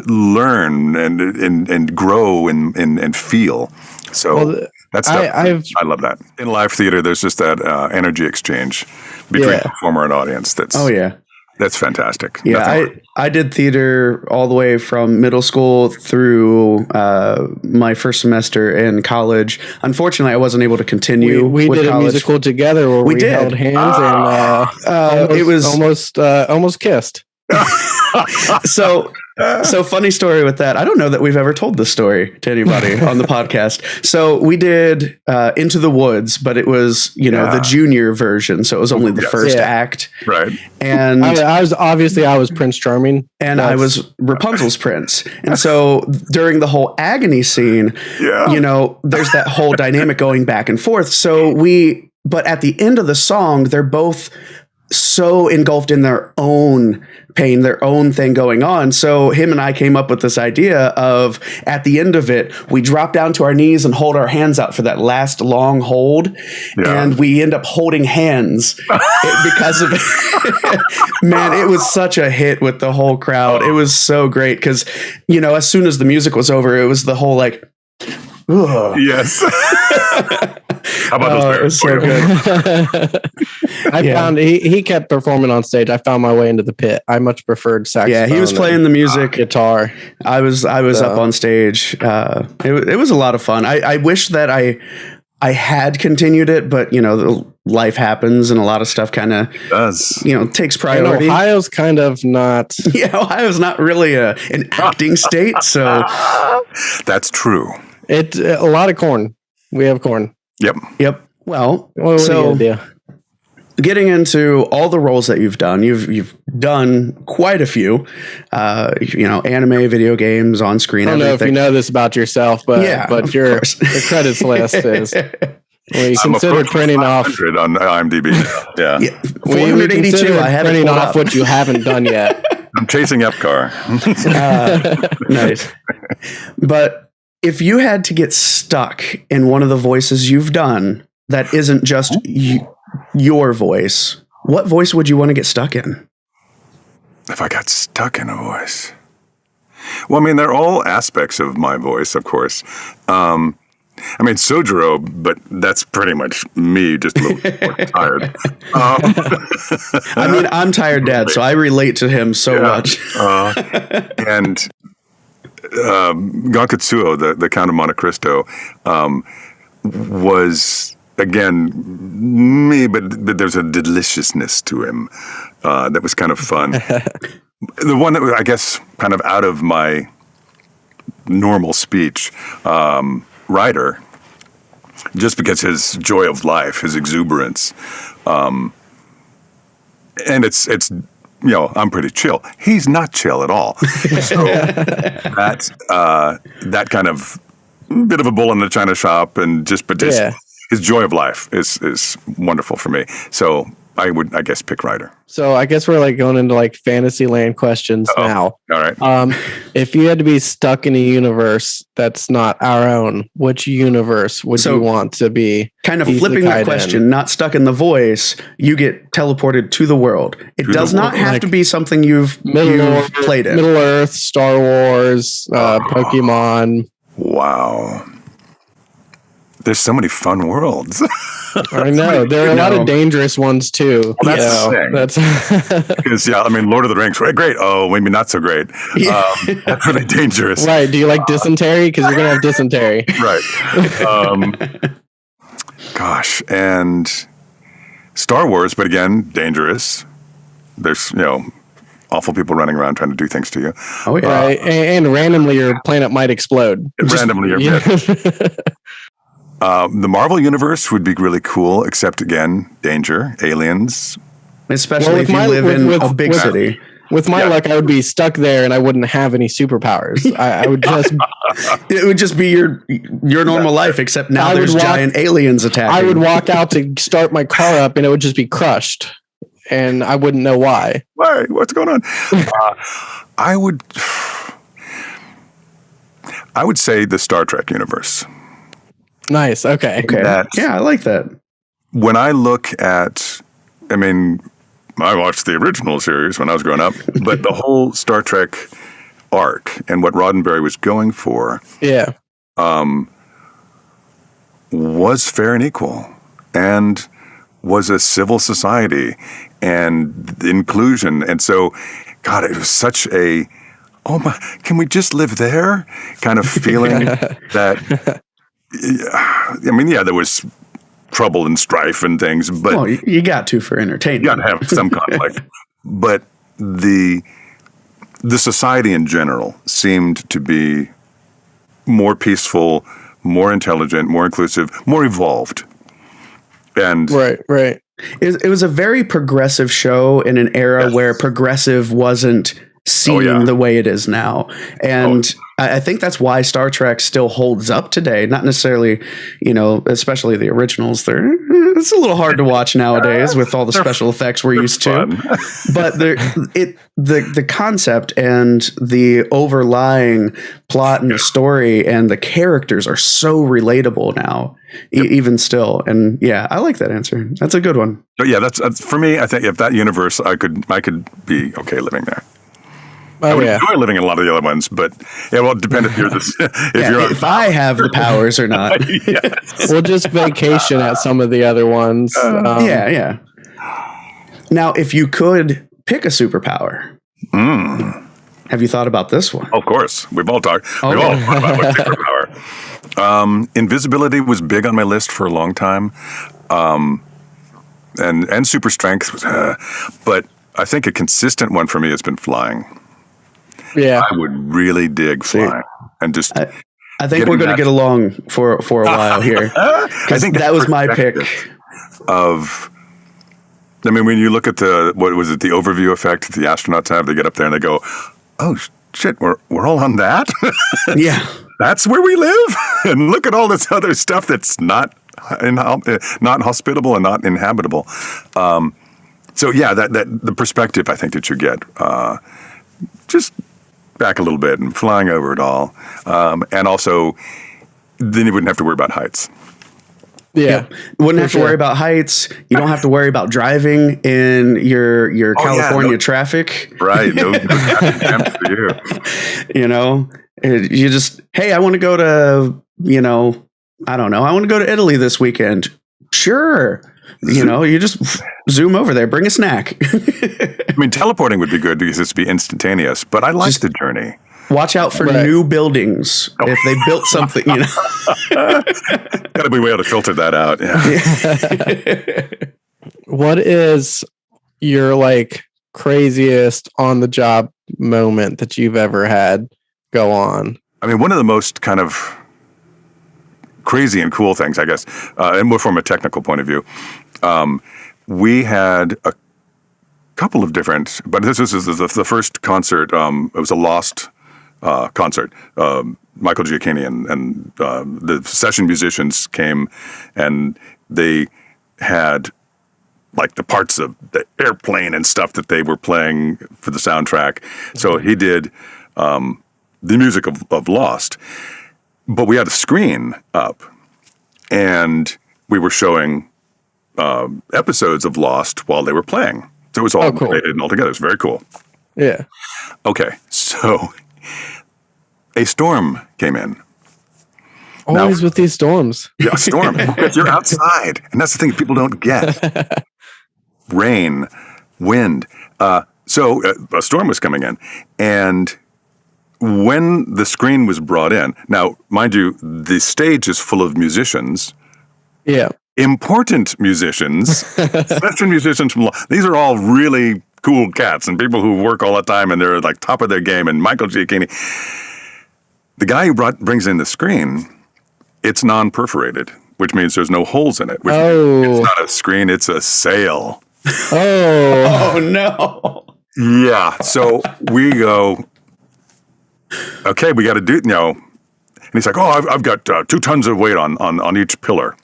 learn and grow and feel. So. That's I love that. In live theater, there's just that energy exchange between performer and audience. That's fantastic. Yeah, I did theater all the way from middle school through my first semester in college. Unfortunately, I wasn't able to continue. We with did college. A musical together where we held hands and it was almost kissed. So funny story with that. I don't know that we've ever told this story to anybody on the podcast. So we did Into the Woods, but it was, the junior version. So it was only the first act. Right. And I was Prince Charming. And I was Rapunzel's prince. And so during the whole agony scene, there's that whole dynamic going back and forth. But at the end of the song, they're both so engulfed in their own pain, their own thing going on. So him and I came up with this idea of, at the end of it, we drop down to our knees and hold our hands out for that last long hold. Yeah. And we end up holding hands because of it. Man, it was such a hit with the whole crowd. It was so great because, as soon as the music was over, it was the whole like, ugh. Yes. How about those? It was so good. I found he kept performing on stage. I found my way into the pit. I much preferred saxophone. Yeah, he was playing the music, guitar. I was up on stage. It was a lot of fun. I wish that I had continued it, but life happens and a lot of stuff kind of does. Takes priority. Ohio's kind of not. Yeah, Ohio's not really an acting state, so that's true. It's a lot of corn. We have corn. Yep. Well, what so are you gonna do? Getting into all the roles that you've done, you've done quite a few, anime, video games, on screen. I don't know if you know this about yourself, but your credits list is. We considered printing off on IMDb. Yeah, we considered printing off what you haven't done yet. I'm chasing Epcar. Nice, but if you had to get stuck in one of the voices you've done that isn't just your voice, what voice would you want to get stuck in? If I got stuck in a voice, well, they're all aspects of my voice, of course. Sojiro, but that's pretty much me, just a little bit more tired. I'm tired, Dad, so I relate to him so much. And Gankatsuo, the Count of Monte Cristo, was, again, me, but there's a deliciousness to him that was kind of fun. The one that was, I guess, kind of out of my normal speech, Ryder, just because his joy of life, his exuberance, and it's I'm pretty chill. He's not chill at all. So that kind of bit of a bull in the china shop, and his joy of life is wonderful for me. So I would, I guess, pick Ryder. So I guess we're going into Fantasyland questions now. All right. If you had to be stuck in a universe that's not our own, which universe would you want to be? Kind of flipping that question, not stuck in the voice, you get teleported to the world. It does not have to be something you've played in. Middle Earth, Star Wars, Pokemon. Wow. There's so many fun worlds. I know. There are a lot of dangerous ones too. Well, that's because Lord of the Rings, right? Great. Oh, maybe not so great. That's really dangerous. Right. Do you like dysentery? Because you're gonna have dysentery. Right. Gosh, and Star Wars, but again, dangerous. There's awful people running around trying to do things to you. Oh yeah. Right. And randomly your planet might explode. Randomly your planet. The Marvel Universe would be really cool, except again, danger, aliens. Especially if you live in a big city. With my luck, I would be stuck there and I wouldn't have any superpowers. I would just... It would just be your normal life, except now there's giant aliens attacking. I would walk out to start my car up and it would just be crushed. And I wouldn't know why. Why? What's going on? I would say the Star Trek universe. Nice. Okay. I like that. When I look at, I watched the original series when I was growing up, but the whole Star Trek arc and what Roddenberry was going for, was fair and equal, and was a civil society and inclusion, and so, God, it was such a, oh my, can we just live there kind of feeling that. There was trouble and strife and things, but you got to for entertainment. You got to have some conflict. But the society in general seemed to be more peaceful, more intelligent, more inclusive, more evolved. And right. It was a very progressive show in an era where progressive wasn't seen the way it is now. And I think that's why Star Trek still holds up today. Not necessarily, especially the originals. It's a little hard to watch nowadays with all the special effects we're used to. But the concept and the overlying plot and the story and the characters are so relatable now, even still. And yeah, I like that answer. That's a good one. But yeah, that's for me. I think if that universe, I could be okay living there. I would enjoy living in a lot of the other ones, but it depends if you're this. If I have the powers or not. Yes. We'll just vacation at some of the other ones. Yeah. Now, if you could pick a superpower, have you thought about this one? Of course, we've all talked. We've all thought about what superpower. Invisibility was big on my list for a long time, and super strength was, but I think a consistent one for me has been flying. Yeah, I would really dig flying and just. I think we're going to get along for a while here. I think that was my pick. When you look at the overview effect that the astronauts have, they get up there and they go, "Oh shit, we're all on that." Yeah, that's where we live. And look at all this other stuff that's not hospitable and not inhabitable. So yeah, that the perspective I think that you get, just back a little bit and flying over it all, and also then you wouldn't have to worry about heights. Yeah, wouldn't have to worry about heights. You don't have to worry about driving in your California traffic. Right, no traffic jams for you. You just, hey, I want to go to, I don't know, I want to go to Italy this weekend. Sure. You just zoom over there, bring a snack. Teleporting would be good because it's be instantaneous, but I like the journey. Watch out for new buildings if they built something, Gotta be able to filter that out. Yeah. What is your craziest on the job moment that you've ever had go on? One of the most kind of crazy and cool things, I guess, and more from a technical point of view, we had a couple of different, but this is the first concert. It was a Lost concert. Michael Giacchini and the session musicians came, and they had the parts of the airplane and stuff that they were playing for the soundtrack. So he did the music of Lost. But we had a screen up, and we were showing episodes of Lost while they were playing. So it was all related and all together. It was very cool. Yeah. Okay, so a storm came in. Always with these storms. Yeah, a storm. Because you're outside, and that's the thing people don't get. Rain, wind. So a storm was coming in, and when the screen was brought in, now, mind you, the stage is full of musicians. Yeah. Important musicians, session musicians from these are all really cool cats and people who work all the time and they're top of their game. And Michael Giacchini, the guy who brings in the screen, it's non-perforated, which means there's no holes in it. Which means it's not a screen, it's a sail. Oh no. Yeah. So we go, okay, we got to do, and he's like, I've got 2 tons of weight on each pillar.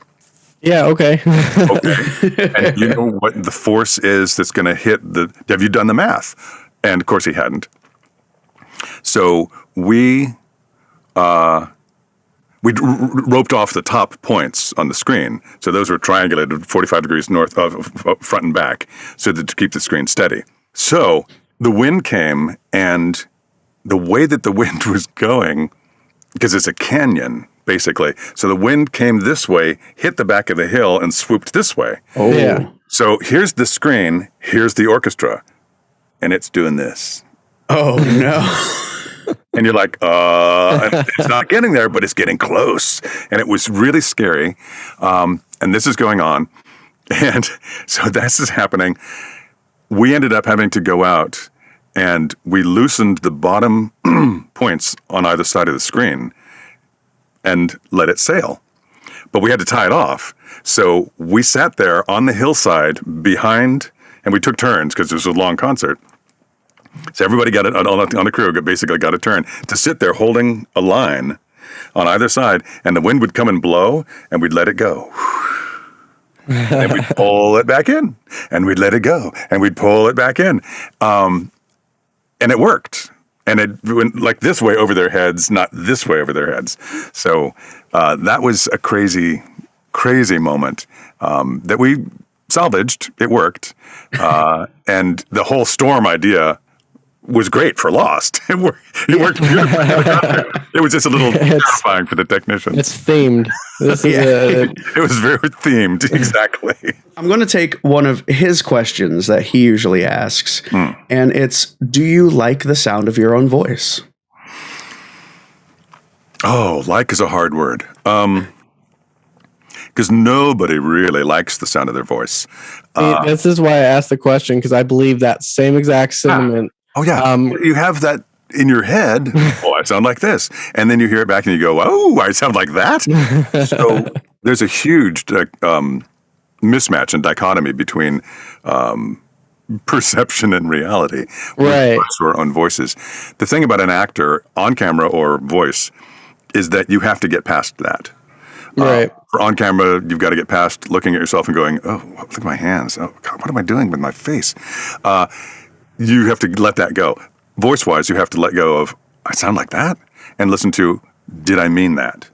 Yeah, okay. Okay. And you know what the force is that's going to hit have you done the math? And of course he hadn't. So we roped off the top points on the screen. So those were triangulated 45 degrees north of front and back so that to keep the screen steady. So the wind came, and the way that the wind was going, because it's a canyon, basically. So the wind came this way, hit the back of the hill, and swooped this way. Oh, yeah. So here's the screen, here's the orchestra, and it's doing this. Oh, no. And you're like, and it's not getting there, but it's getting close. And it was really scary. And this is going on. And so this is happening. We ended up having to go out and we loosened the bottom points on either side of the screen and let it sail. But we had to tie it off. So we sat there on the hillside behind, and we took turns because it was a long concert. So everybody got it on the crew, basically got a turn to sit there holding a line on either side, and the wind would come and blow, and we'd let it go. And we'd pull it back in, and we'd let it go, and we'd pull it back in. And it worked. And it went like this way over their heads, not this way over their heads. So that was a crazy, crazy moment that we salvaged. It worked. And the whole storm idea was great for Lost. It worked beautifully. It was just a little terrifying for the technicians. It's themed. It was very themed, exactly. I'm going to take one of his questions that he usually asks, and it's, do you like the sound of your own voice? Oh, like is a hard word. Because nobody really likes the sound of their voice. This is why I asked the question, because I believe that same exact sentiment. Oh, yeah. You have that in your head. Oh, I sound like this. And then you hear it back and you go, oh, I sound like that. So there's a huge mismatch and dichotomy between perception and reality. Right. Our own voices. The thing about an actor on camera or voice is that you have to get past that. Right. For on camera, you've got to get past looking at yourself and going, oh, look at my hands. Oh, God, what am I doing with my face? You have to let that go. Voice-wise, you have to let go of, I sound like that? And listen to, did I mean that?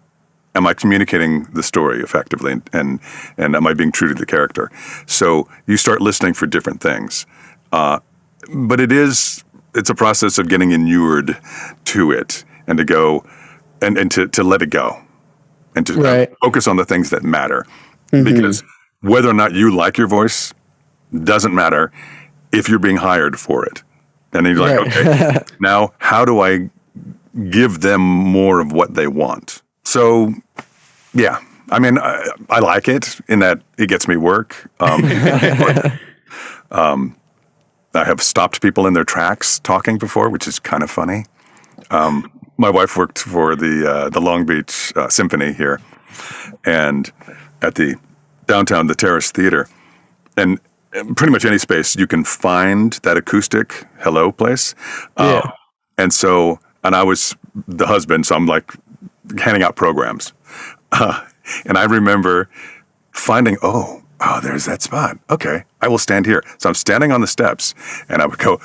Am I communicating the story effectively? And am I being true to the character? So you start listening for different things. But it's a process of getting inured to it and to go, and to let it go. And to focus on the things that matter. Mm-hmm. Because whether or not you like your voice doesn't matter if you're being hired for it. And then you're like, okay, now how do I give them more of what they want? So, yeah, I mean, I like it in that it gets me work. I have stopped people in their tracks talking before, which is kind of funny. My wife worked for the Long Beach Symphony here, and at the downtown, the Terrace Theater, and pretty much any space you can find that acoustic hello place. And I was the husband, so I'm like handing out programs, and I remember finding, oh, there's that spot. Okay, I will stand here. So I'm standing on the steps, and I would go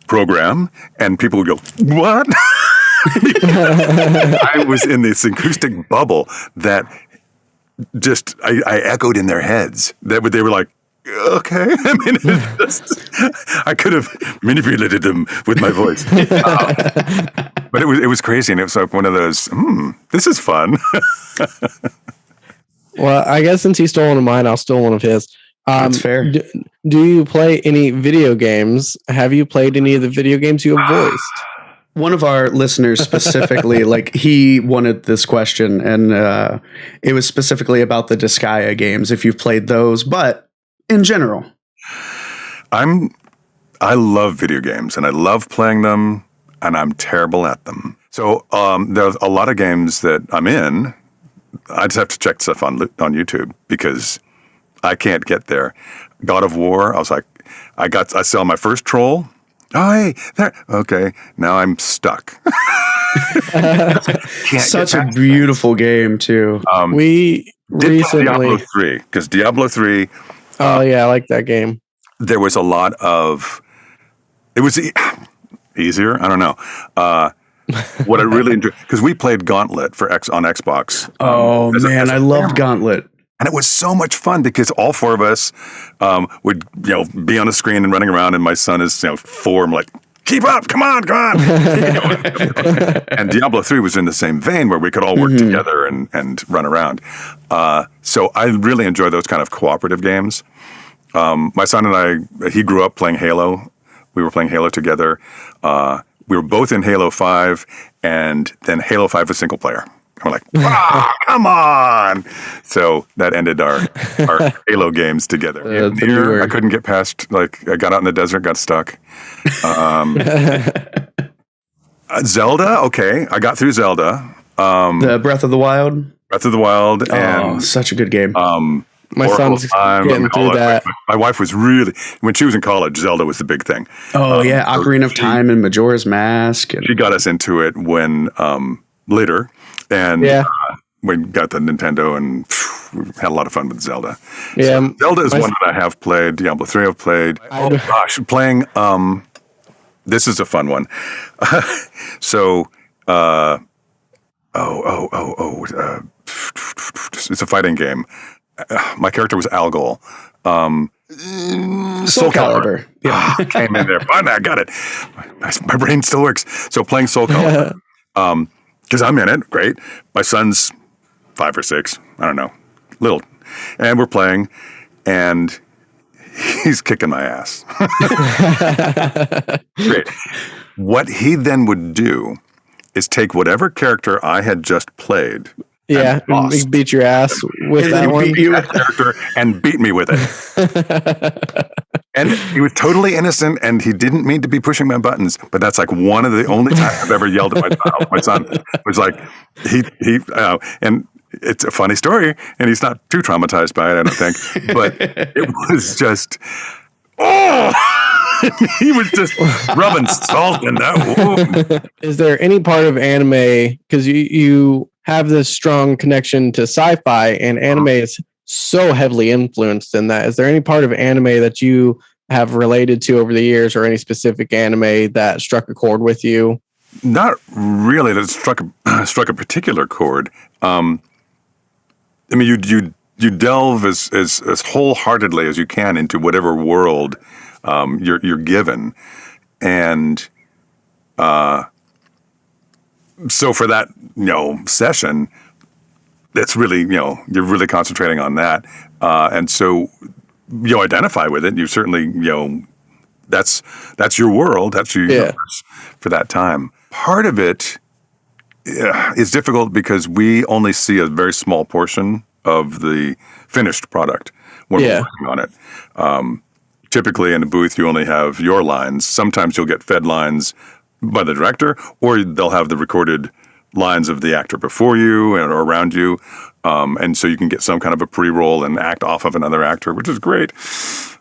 program, and people would go, what? I was in this acoustic bubble that just I echoed in their heads. They were like, okay. I mean, I could have manipulated them with my voice, but it was crazy, and it was like one of those. This is fun. Well, I guess since he stole one of mine, I'll steal one of his. That's fair. Do you play any video games? Have you played any of the video games you have voiced? One of our listeners specifically, like, he wanted this question, and it was specifically about the Disgaea games, if you've played those, but in general. I love video games, and I love playing them, and I'm terrible at them. So there's a lot of games that I'm in. I just have to check stuff on YouTube because I can't get there. God of War, I was like, I saw my first troll. Oh, hey, there. Okay, now I'm stuck. Such a beautiful game, too. We recently Diablo 3, because Diablo 3. Oh yeah, I like that game. There was a lot of. It was easier. I don't know. What I really enjoyed, because we played Gauntlet on Xbox. Oh man, I loved Gauntlet. And it was so much fun because all four of us would, be on a screen and running around, and my son is, 4. I'm like, keep up, come on. And Diablo 3 was in the same vein where we could all work together and run around. So I really enjoy those kind of cooperative games. My son and he grew up playing Halo. We were playing Halo together. We were both in Halo 5, and then Halo 5 was single player. I'm like, come on. So that ended our Halo games together. I couldn't get past, like, I got out in the desert, got stuck. Zelda, okay. I got through Zelda. The Breath of the Wild. And such a good game. My son's getting through that. My wife was really, when she was in college, Zelda was the big thing. Oh, yeah. Ocarina of Time and Majora's Mask. And she got us into it when later. And we got the Nintendo and we had a lot of fun with Zelda. Yeah. So Zelda is one that I have played. Diablo 3 I've played. Oh, gosh. Playing, this is a fun one. So, it's a fighting game. My character was Algol. Soul Calibur. Yeah. Came in there. Finally, I got it. My brain still works. So playing Soul Calibur. Because I'm in it. Great. My son's 5 or 6. I don't know. Little. And we're playing. And he's kicking my ass. Great. What he then would do is take whatever character I had just played. Yeah, he beat your ass with that one. Beat that character and beat me with it. And he was totally innocent, and he didn't mean to be pushing my buttons. But that's like one of the only times I've ever yelled at my child. My son was like, and it's a funny story, and he's not too traumatized by it, I don't think. But it was just, he was just rubbing salt in that wound. Is there any part of anime, because you have this strong connection to sci-fi, and anime is so heavily influenced in that. Is there any part of anime that you have related to over the years, or any specific anime that struck a chord with you? Not really. That struck a particular chord. I mean, you delve as wholeheartedly as you can into whatever world you're given, and so for that session, that's really you're really concentrating on that, and so you identify with it. You certainly that's your world, that's your universe for that time. Part of it is difficult because we only see a very small portion of the finished product when we're working on it. Typically in a booth, you only have your lines. Sometimes you'll get fed lines by the director, or they'll have the recorded lines of the actor before you or around you. And so you can get some kind of a pre-roll and act off of another actor, which is great.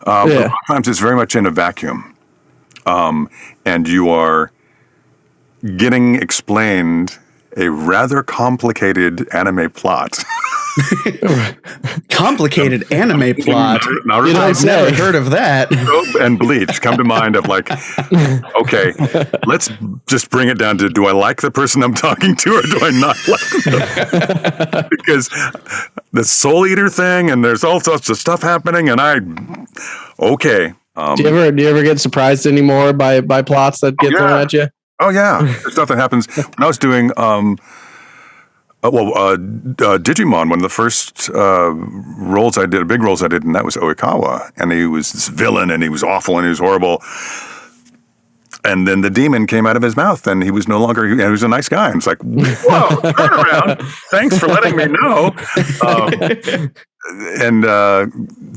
But sometimes it's very much in a vacuum. And you are getting explained a rather complicated anime plot. Complicated anime plot? I've never heard of that. Soap and Bleach come to mind of like, okay, let's just bring it down to, do I like the person I'm talking to or do I not like them? Because the Soul Eater thing and there's all sorts of stuff happening and do you ever get surprised anymore by plots that get thrown at you? Oh yeah, there's stuff that happens. When I was doing Digimon, one of the first big roles I did, and that was Oikawa, and he was this villain, and he was awful, and he was horrible. And then the demon came out of his mouth, and he was no longer. He was a nice guy. And it's like, whoa, turn around! Thanks for letting me know. And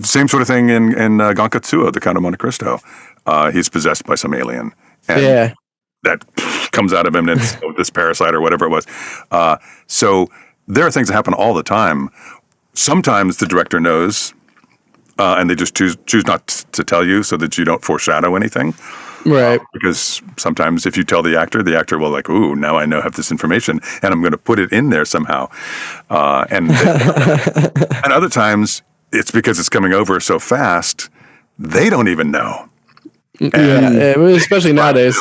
same sort of thing in Gankatsuo, the Count of Monte Cristo. He's possessed by some alien, and that comes out of him, and this parasite or whatever it was. So there are things that happen all the time. Sometimes the director knows, and they just choose not to tell you so that you don't foreshadow anything. Right. Because sometimes if you tell the actor will like, ooh, now I have this information, and I'm going to put it in there somehow. And other times it's because it's coming over so fast, they don't even know. Especially nowadays.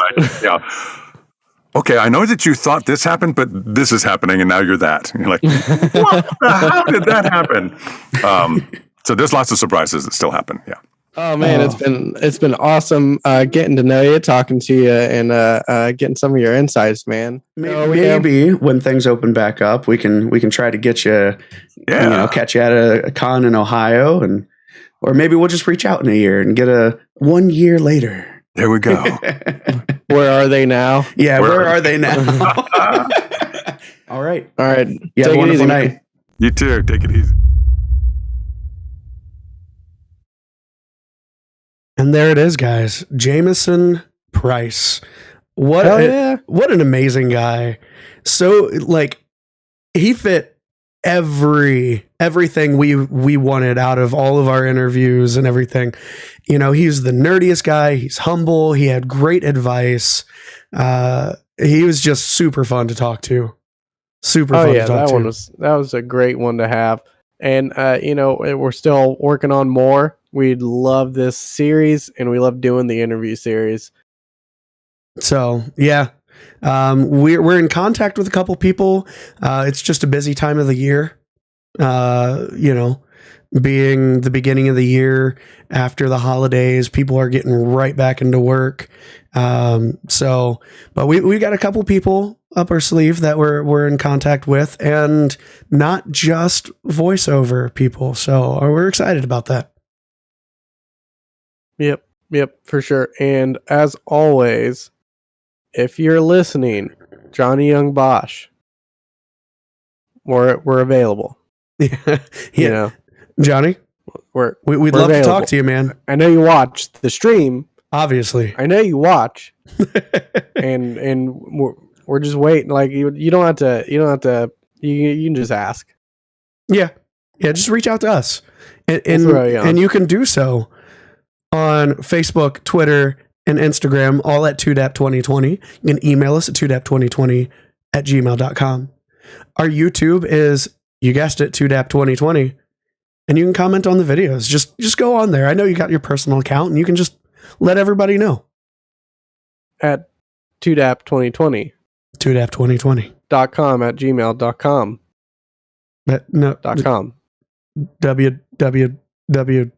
Okay, I know that you thought this happened, but this is happening, and now you're that. And you're like, what? How did that happen? So there's lots of surprises that still happen. Yeah. Oh man, it's been awesome getting to know you, talking to you, and getting some of your insights, man. Maybe when things open back up, we can try to get you, catch you at a con in Ohio, or maybe we'll just reach out in a year and get a 1 year later. There we go. Where are they now? Yeah, where are they now? All right. All right. You have a wonderful night. man. You too. Take it easy. And there it is, guys. Jamieson Price. What an amazing guy. So like he fit everything we wanted out of all of our interviews and everything. You know, he's the nerdiest guy. He's humble. He had great advice. He was just super fun to talk to. Super fun to talk to. That was a great one to have. And you know, we're still working on more. We love this series and we love doing the interview series. So yeah. We're in contact with a couple people. It's just a busy time of the year. You know, being the beginning of the year after the holidays, people are getting right back into work. But we got a couple people up our sleeve that we're in contact with, and not just voiceover people. So we're excited about that. Yep, for sure. And as always, if you're listening, Johnny Young Bosch, we're available. Yeah. You know, Johnny, we'd love available. to talk to you, man. I know you watch the stream. Obviously, I know you watch, and we're just waiting. Like you don't have to. You can just ask. Yeah. Just reach out to us, and you can do so on Facebook, Twitter, and Instagram, all at 2dap2020. You can email us at 2dap2020@gmail.com. Our YouTube is, you guessed it, 2dap2020. And you can comment on the videos. Just go on there. I know you got your personal account, and you can just let everybody know. At 2dap2020. 2dap2020. .com at gmail.com. No. .com. www.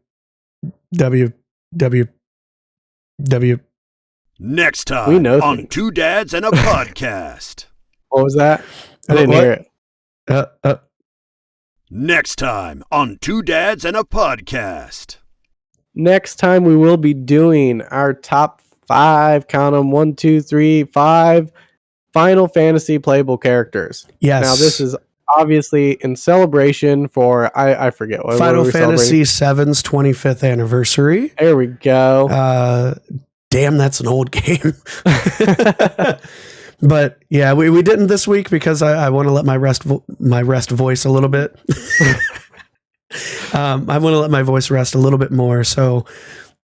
Next time We know on things. Two Dads and a Podcast. What was that? I didn't hear it. Next time on Two Dads and a Podcast. Next time we will be doing our top 5, count them, 1, 2, 3, 5 Final Fantasy playable characters. Yes. Now this is obviously in celebration for I forget what Final what Fantasy VII's 25th anniversary. There we go. Damn, that's an old game. But yeah, we didn't this week because I want to let my rest voice a little bit. I want to let my voice rest a little bit more. So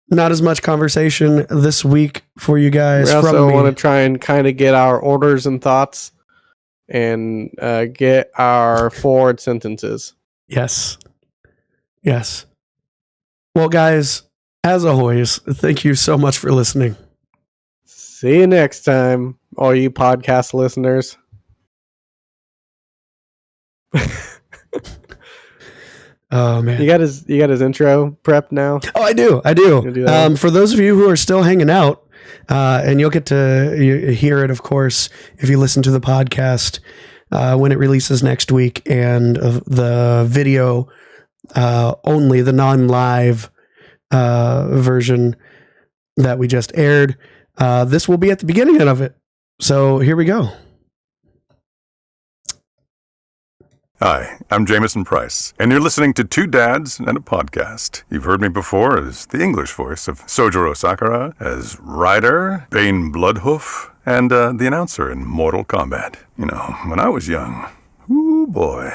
not as much conversation this week for you guys. We also want to try and kind of get our orders and thoughts and get our forward sentences. Yes. Well, guys, as always, thank you so much for listening. See you next time, all you podcast listeners. Oh man, you got his intro prepped now. Oh, I do. For those of you who are still hanging out, and you'll get to hear it, of course, if you listen to the podcast when it releases next week, and the video only, the non-live version that we just aired. This will be at the beginning of it. So here we go. Hi, I'm Jamieson Price, and you're listening to Two Dads and a Podcast. You've heard me before as the English voice of Sojiro Sakura, as Ryder, Bane Bloodhoof, and the announcer in Mortal Kombat. You know, when I was young, ooh boy.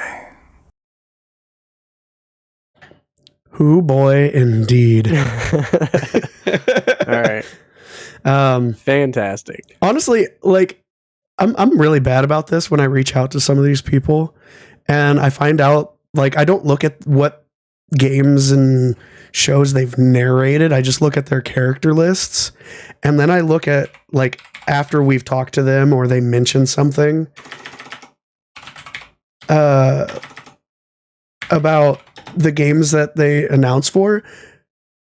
Ooh boy, indeed. All right. Fantastic. Honestly, like I'm really bad about this when I reach out to some of these people. And I find out, like, I don't look at what games and shows they've narrated. I just look at their character lists. And then I look at, like, after we've talked to them or they mention something about the games that they announce for.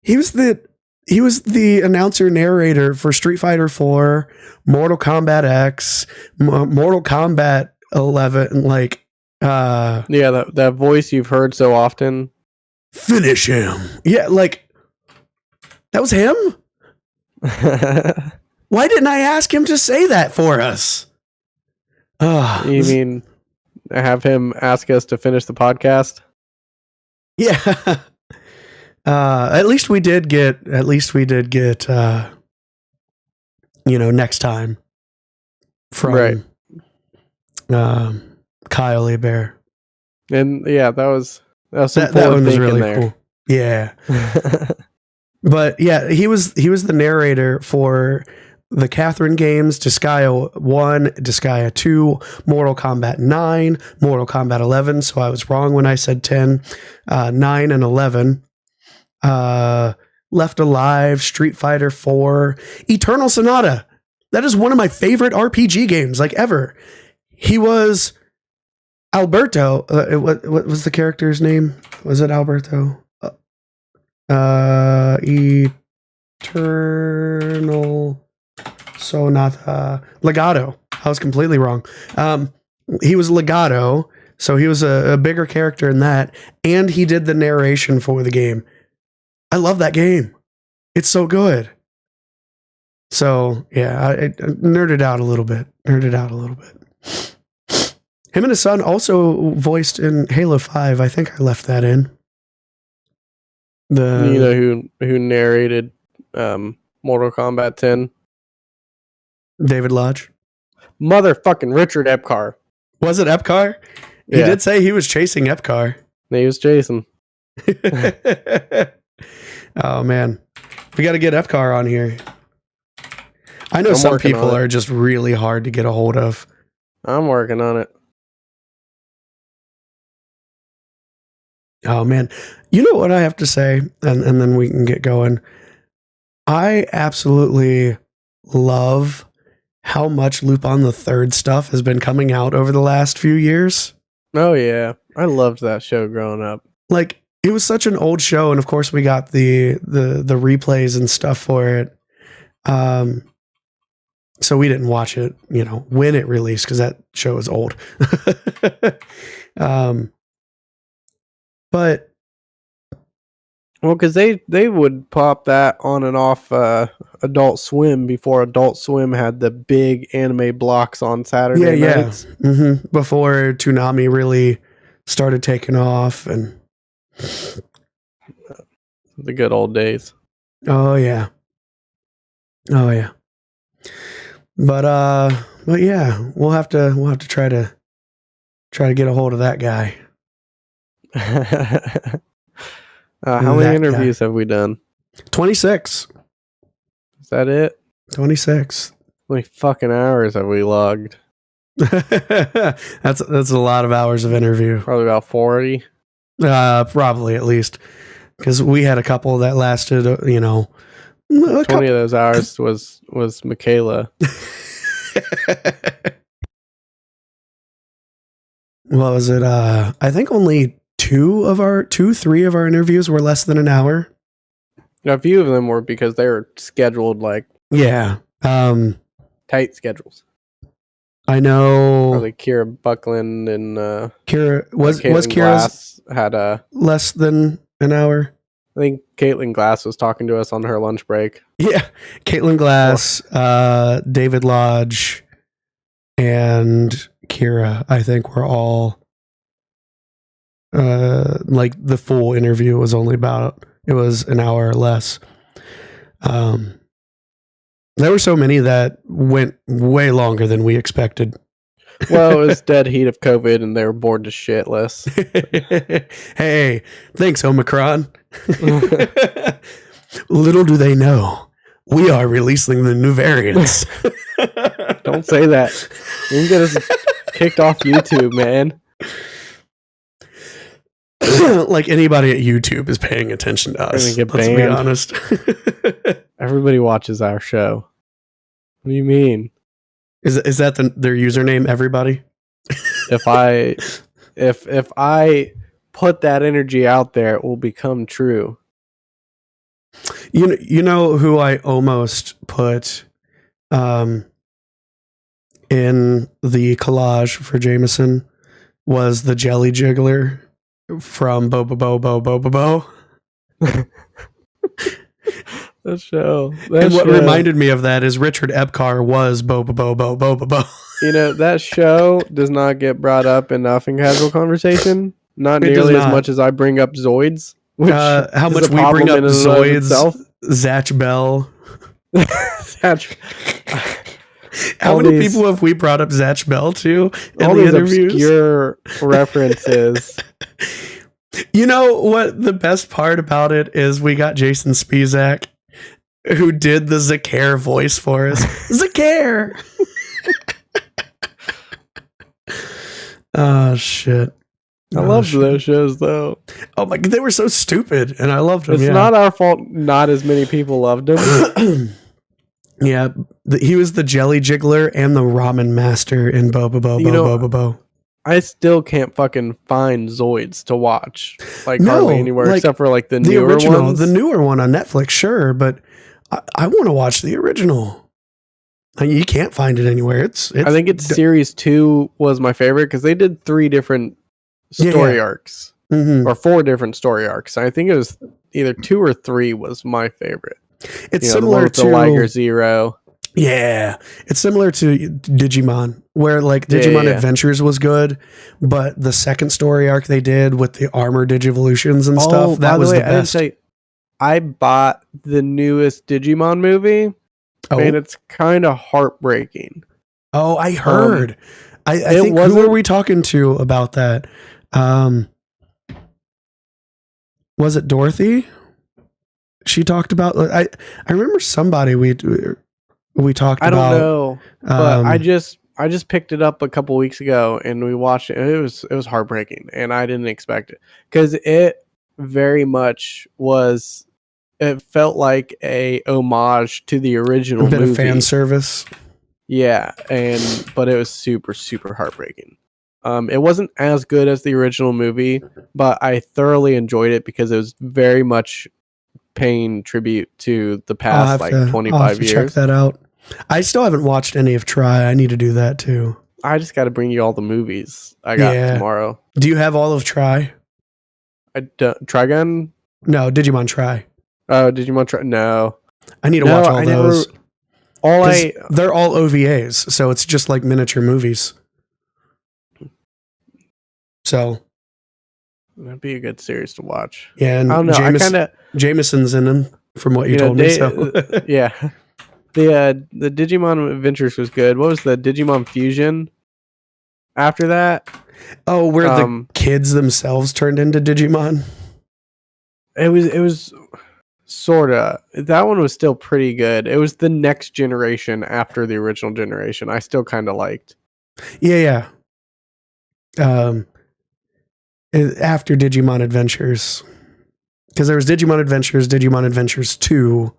He was the announcer narrator for Street Fighter 4, Mortal Kombat X, Mortal Kombat 11, like, yeah, that voice you've heard so often. Finish him. Yeah, like that was him. Why didn't I ask him to say that for us? You mean have him ask us to finish the podcast? Yeah. At least we did get next time from Kyle Bear. And yeah, that was some That one was really there. cool. Yeah. But yeah, he was the narrator for the Catherine games, Disgaea 1, Disgaea 2, Mortal Kombat 9, Mortal Kombat 11. So I was wrong when I said 10, 9 and 11. Left Alive, Street Fighter 4, Eternal Sonata. That is one of my favorite RPG games, like ever. He was Alberto. What was the character's name? Was it Alberto? Eternal Sonata. Legato. I was completely wrong. He was Legato, so he was a bigger character in that, and he did the narration for the game. I love that game. It's so good. So yeah, I nerded out a little bit. Him and his son also voiced in Halo 5. I think I left that in. You know who narrated Mortal Kombat 10? David Lodge. Motherfucking Richard Epcar. Was it Epcar? He did say he was chasing Epcar. He was Jason. Oh man, we got to get Epcar on here. I know some people are just really hard to get a hold of. I'm working on it. Oh man, you know what I have to say, and then we can get going. I absolutely love how much Lupin the Third stuff has been coming out over the last few years. Oh yeah, I loved that show growing up. Like, it was such an old show, and of course we got the replays and stuff for it. So we didn't watch it, when it released, because that show is old. But because they would pop that on and off Adult Swim before Adult Swim had the big anime blocks on Saturday nights. Mm-hmm. Before Toonami really started taking off, and the good old days. Oh yeah. But yeah, we'll have to try to get a hold of that guy. How many interviews have we done? 26. Is that it? 26. How many fucking hours have we logged? That's a lot of hours of interview. Probably about 40. Probably at least, because we had a couple that lasted, 20 of those hours was Michaela. What was it? I think only 3 of our interviews were less than an hour. A few of them were because they were scheduled tight schedules. I know. Probably Kira Buckland and Kira was Kira's Glass had less than an hour. I think Caitlin Glass was talking to us on her lunch break. Yeah, Caitlin Glass, David Lodge, and Kira, I think, were all the full interview was only it was an hour or less. There were so many that went way longer than we expected. Well, it was dead heat of COVID and they were bored to shitless. Hey, thanks, Omicron. Little do they know, we are releasing the new variants. Don't say that. You can get us kicked off YouTube, man. Like anybody at YouTube is paying attention to us. Let's be honest. Everybody watches our show. What do you mean? Is that their username? Everybody. If I put that energy out there, it will become true. You know who I almost put in the collage for Jameson was the Jelly Jiggler from Bo Bo Bo Bo Bo Bo Bo. That show. And what reminded me of that is Richard Epcar was Bo Bo Bo Bo Bo Bo Bo. That show does not get brought up enough in casual conversation. Not It does nearly as not. much as I bring up Zoids. Which How is much a we bring problem up in and of Zoids, itself. Zatch Bell. Zatch- How all many these- people have we brought up Zatch Bell to in all the these interviews? obscure references. You know what the best part about it is? We got Jason Spizak, who did the Zakare voice for us. Zakare! Oh, shit. I loved those shows, though. Oh, my God, they were so stupid, and I loved them. It's not our fault not as many people loved him. Yeah, he was the jelly jiggler and the ramen master in Boba Bo. I still can't fucking find Zoids to watch. Like, No, hardly anywhere like, except for, like, the The newer original, ones. the newer one on Netflix, sure, but I want to watch the original. You can't find it anywhere. I think it's series 2 was my favorite because they did 3 different story arcs. Mhm. Or 4 different story arcs. I think it was either 2 or 3 was my favorite. It's the one similar with to the Liger Zero. Yeah, it's similar to Digimon, where like Digimon Yeah. Adventures was good, but the second story arc they did with the armor digivolutions and stuff, that was the I didn't best. say I bought the newest Digimon movie, and it's kind of heartbreaking. Oh, I heard. I think who wasn't- were we talking to about that? Was it Dorothy? She talked about. I remember somebody we talked about. I don't know, but um, I just picked it up a couple weeks ago, and we watched it. It was heartbreaking, and I didn't expect it because it very much was. It felt like a homage to the original a bit movie. of fan service. Yeah, but it was super, super heartbreaking. It wasn't as good as the original movie, but I thoroughly enjoyed it because it was very much paying tribute to the past 25 years. Check that out. I still haven't watched any of Try. I need to do that too. I just got to bring you all the movies I got tomorrow. Do you have all of Try? Trigun? No, Digimon Try. Oh, Digimon Try? No. I need to watch all those. They're all OVAs, so it's just like miniature movies. So that'd be a good series to watch. Yeah, and I don't know. Jamieson's in them from what you told me. So yeah, the Digimon Adventures was good. What was the Digimon Fusion? After that, where the kids themselves turned into Digimon. It was sorta. That one was still pretty good. It was the next generation after the original generation. I still kind of liked. Yeah. After Digimon Adventures, because there was Digimon Adventures 2,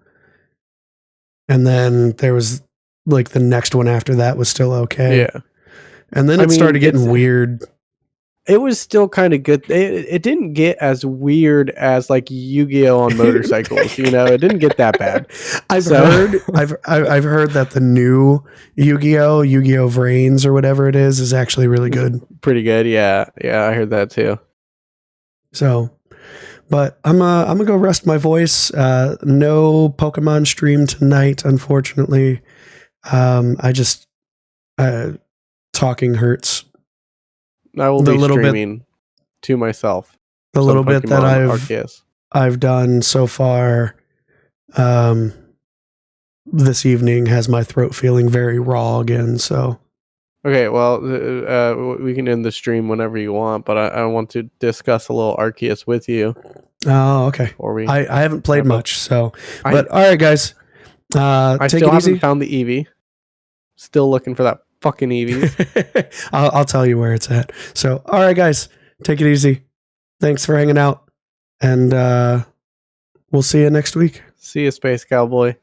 and then there was like the next one after that was still okay. Yeah, and then it started getting weird. It was still kind of good. It didn't get as weird as like Yu-Gi-Oh on motorcycles. It didn't get that bad. I've heard that the new Yu-Gi-Oh Vrains or whatever it is actually really good. Pretty good. Yeah, I heard that too. So, but I'm gonna go rest my voice. No Pokemon stream tonight, unfortunately. I just talking hurts. I will be streaming to myself. The little bit that I've done so far this evening has my throat feeling very raw again. So, okay, well, we can end the stream whenever you want, but I want to discuss a little Arceus with you. Oh, okay. I haven't played much, so. But all right, guys. I still haven't found the Eevee. Still looking for that fucking Eevee. I'll tell you where it's at. So, all right, guys, take it easy. Thanks for hanging out, and we'll see you next week. See you, Space Cowboy.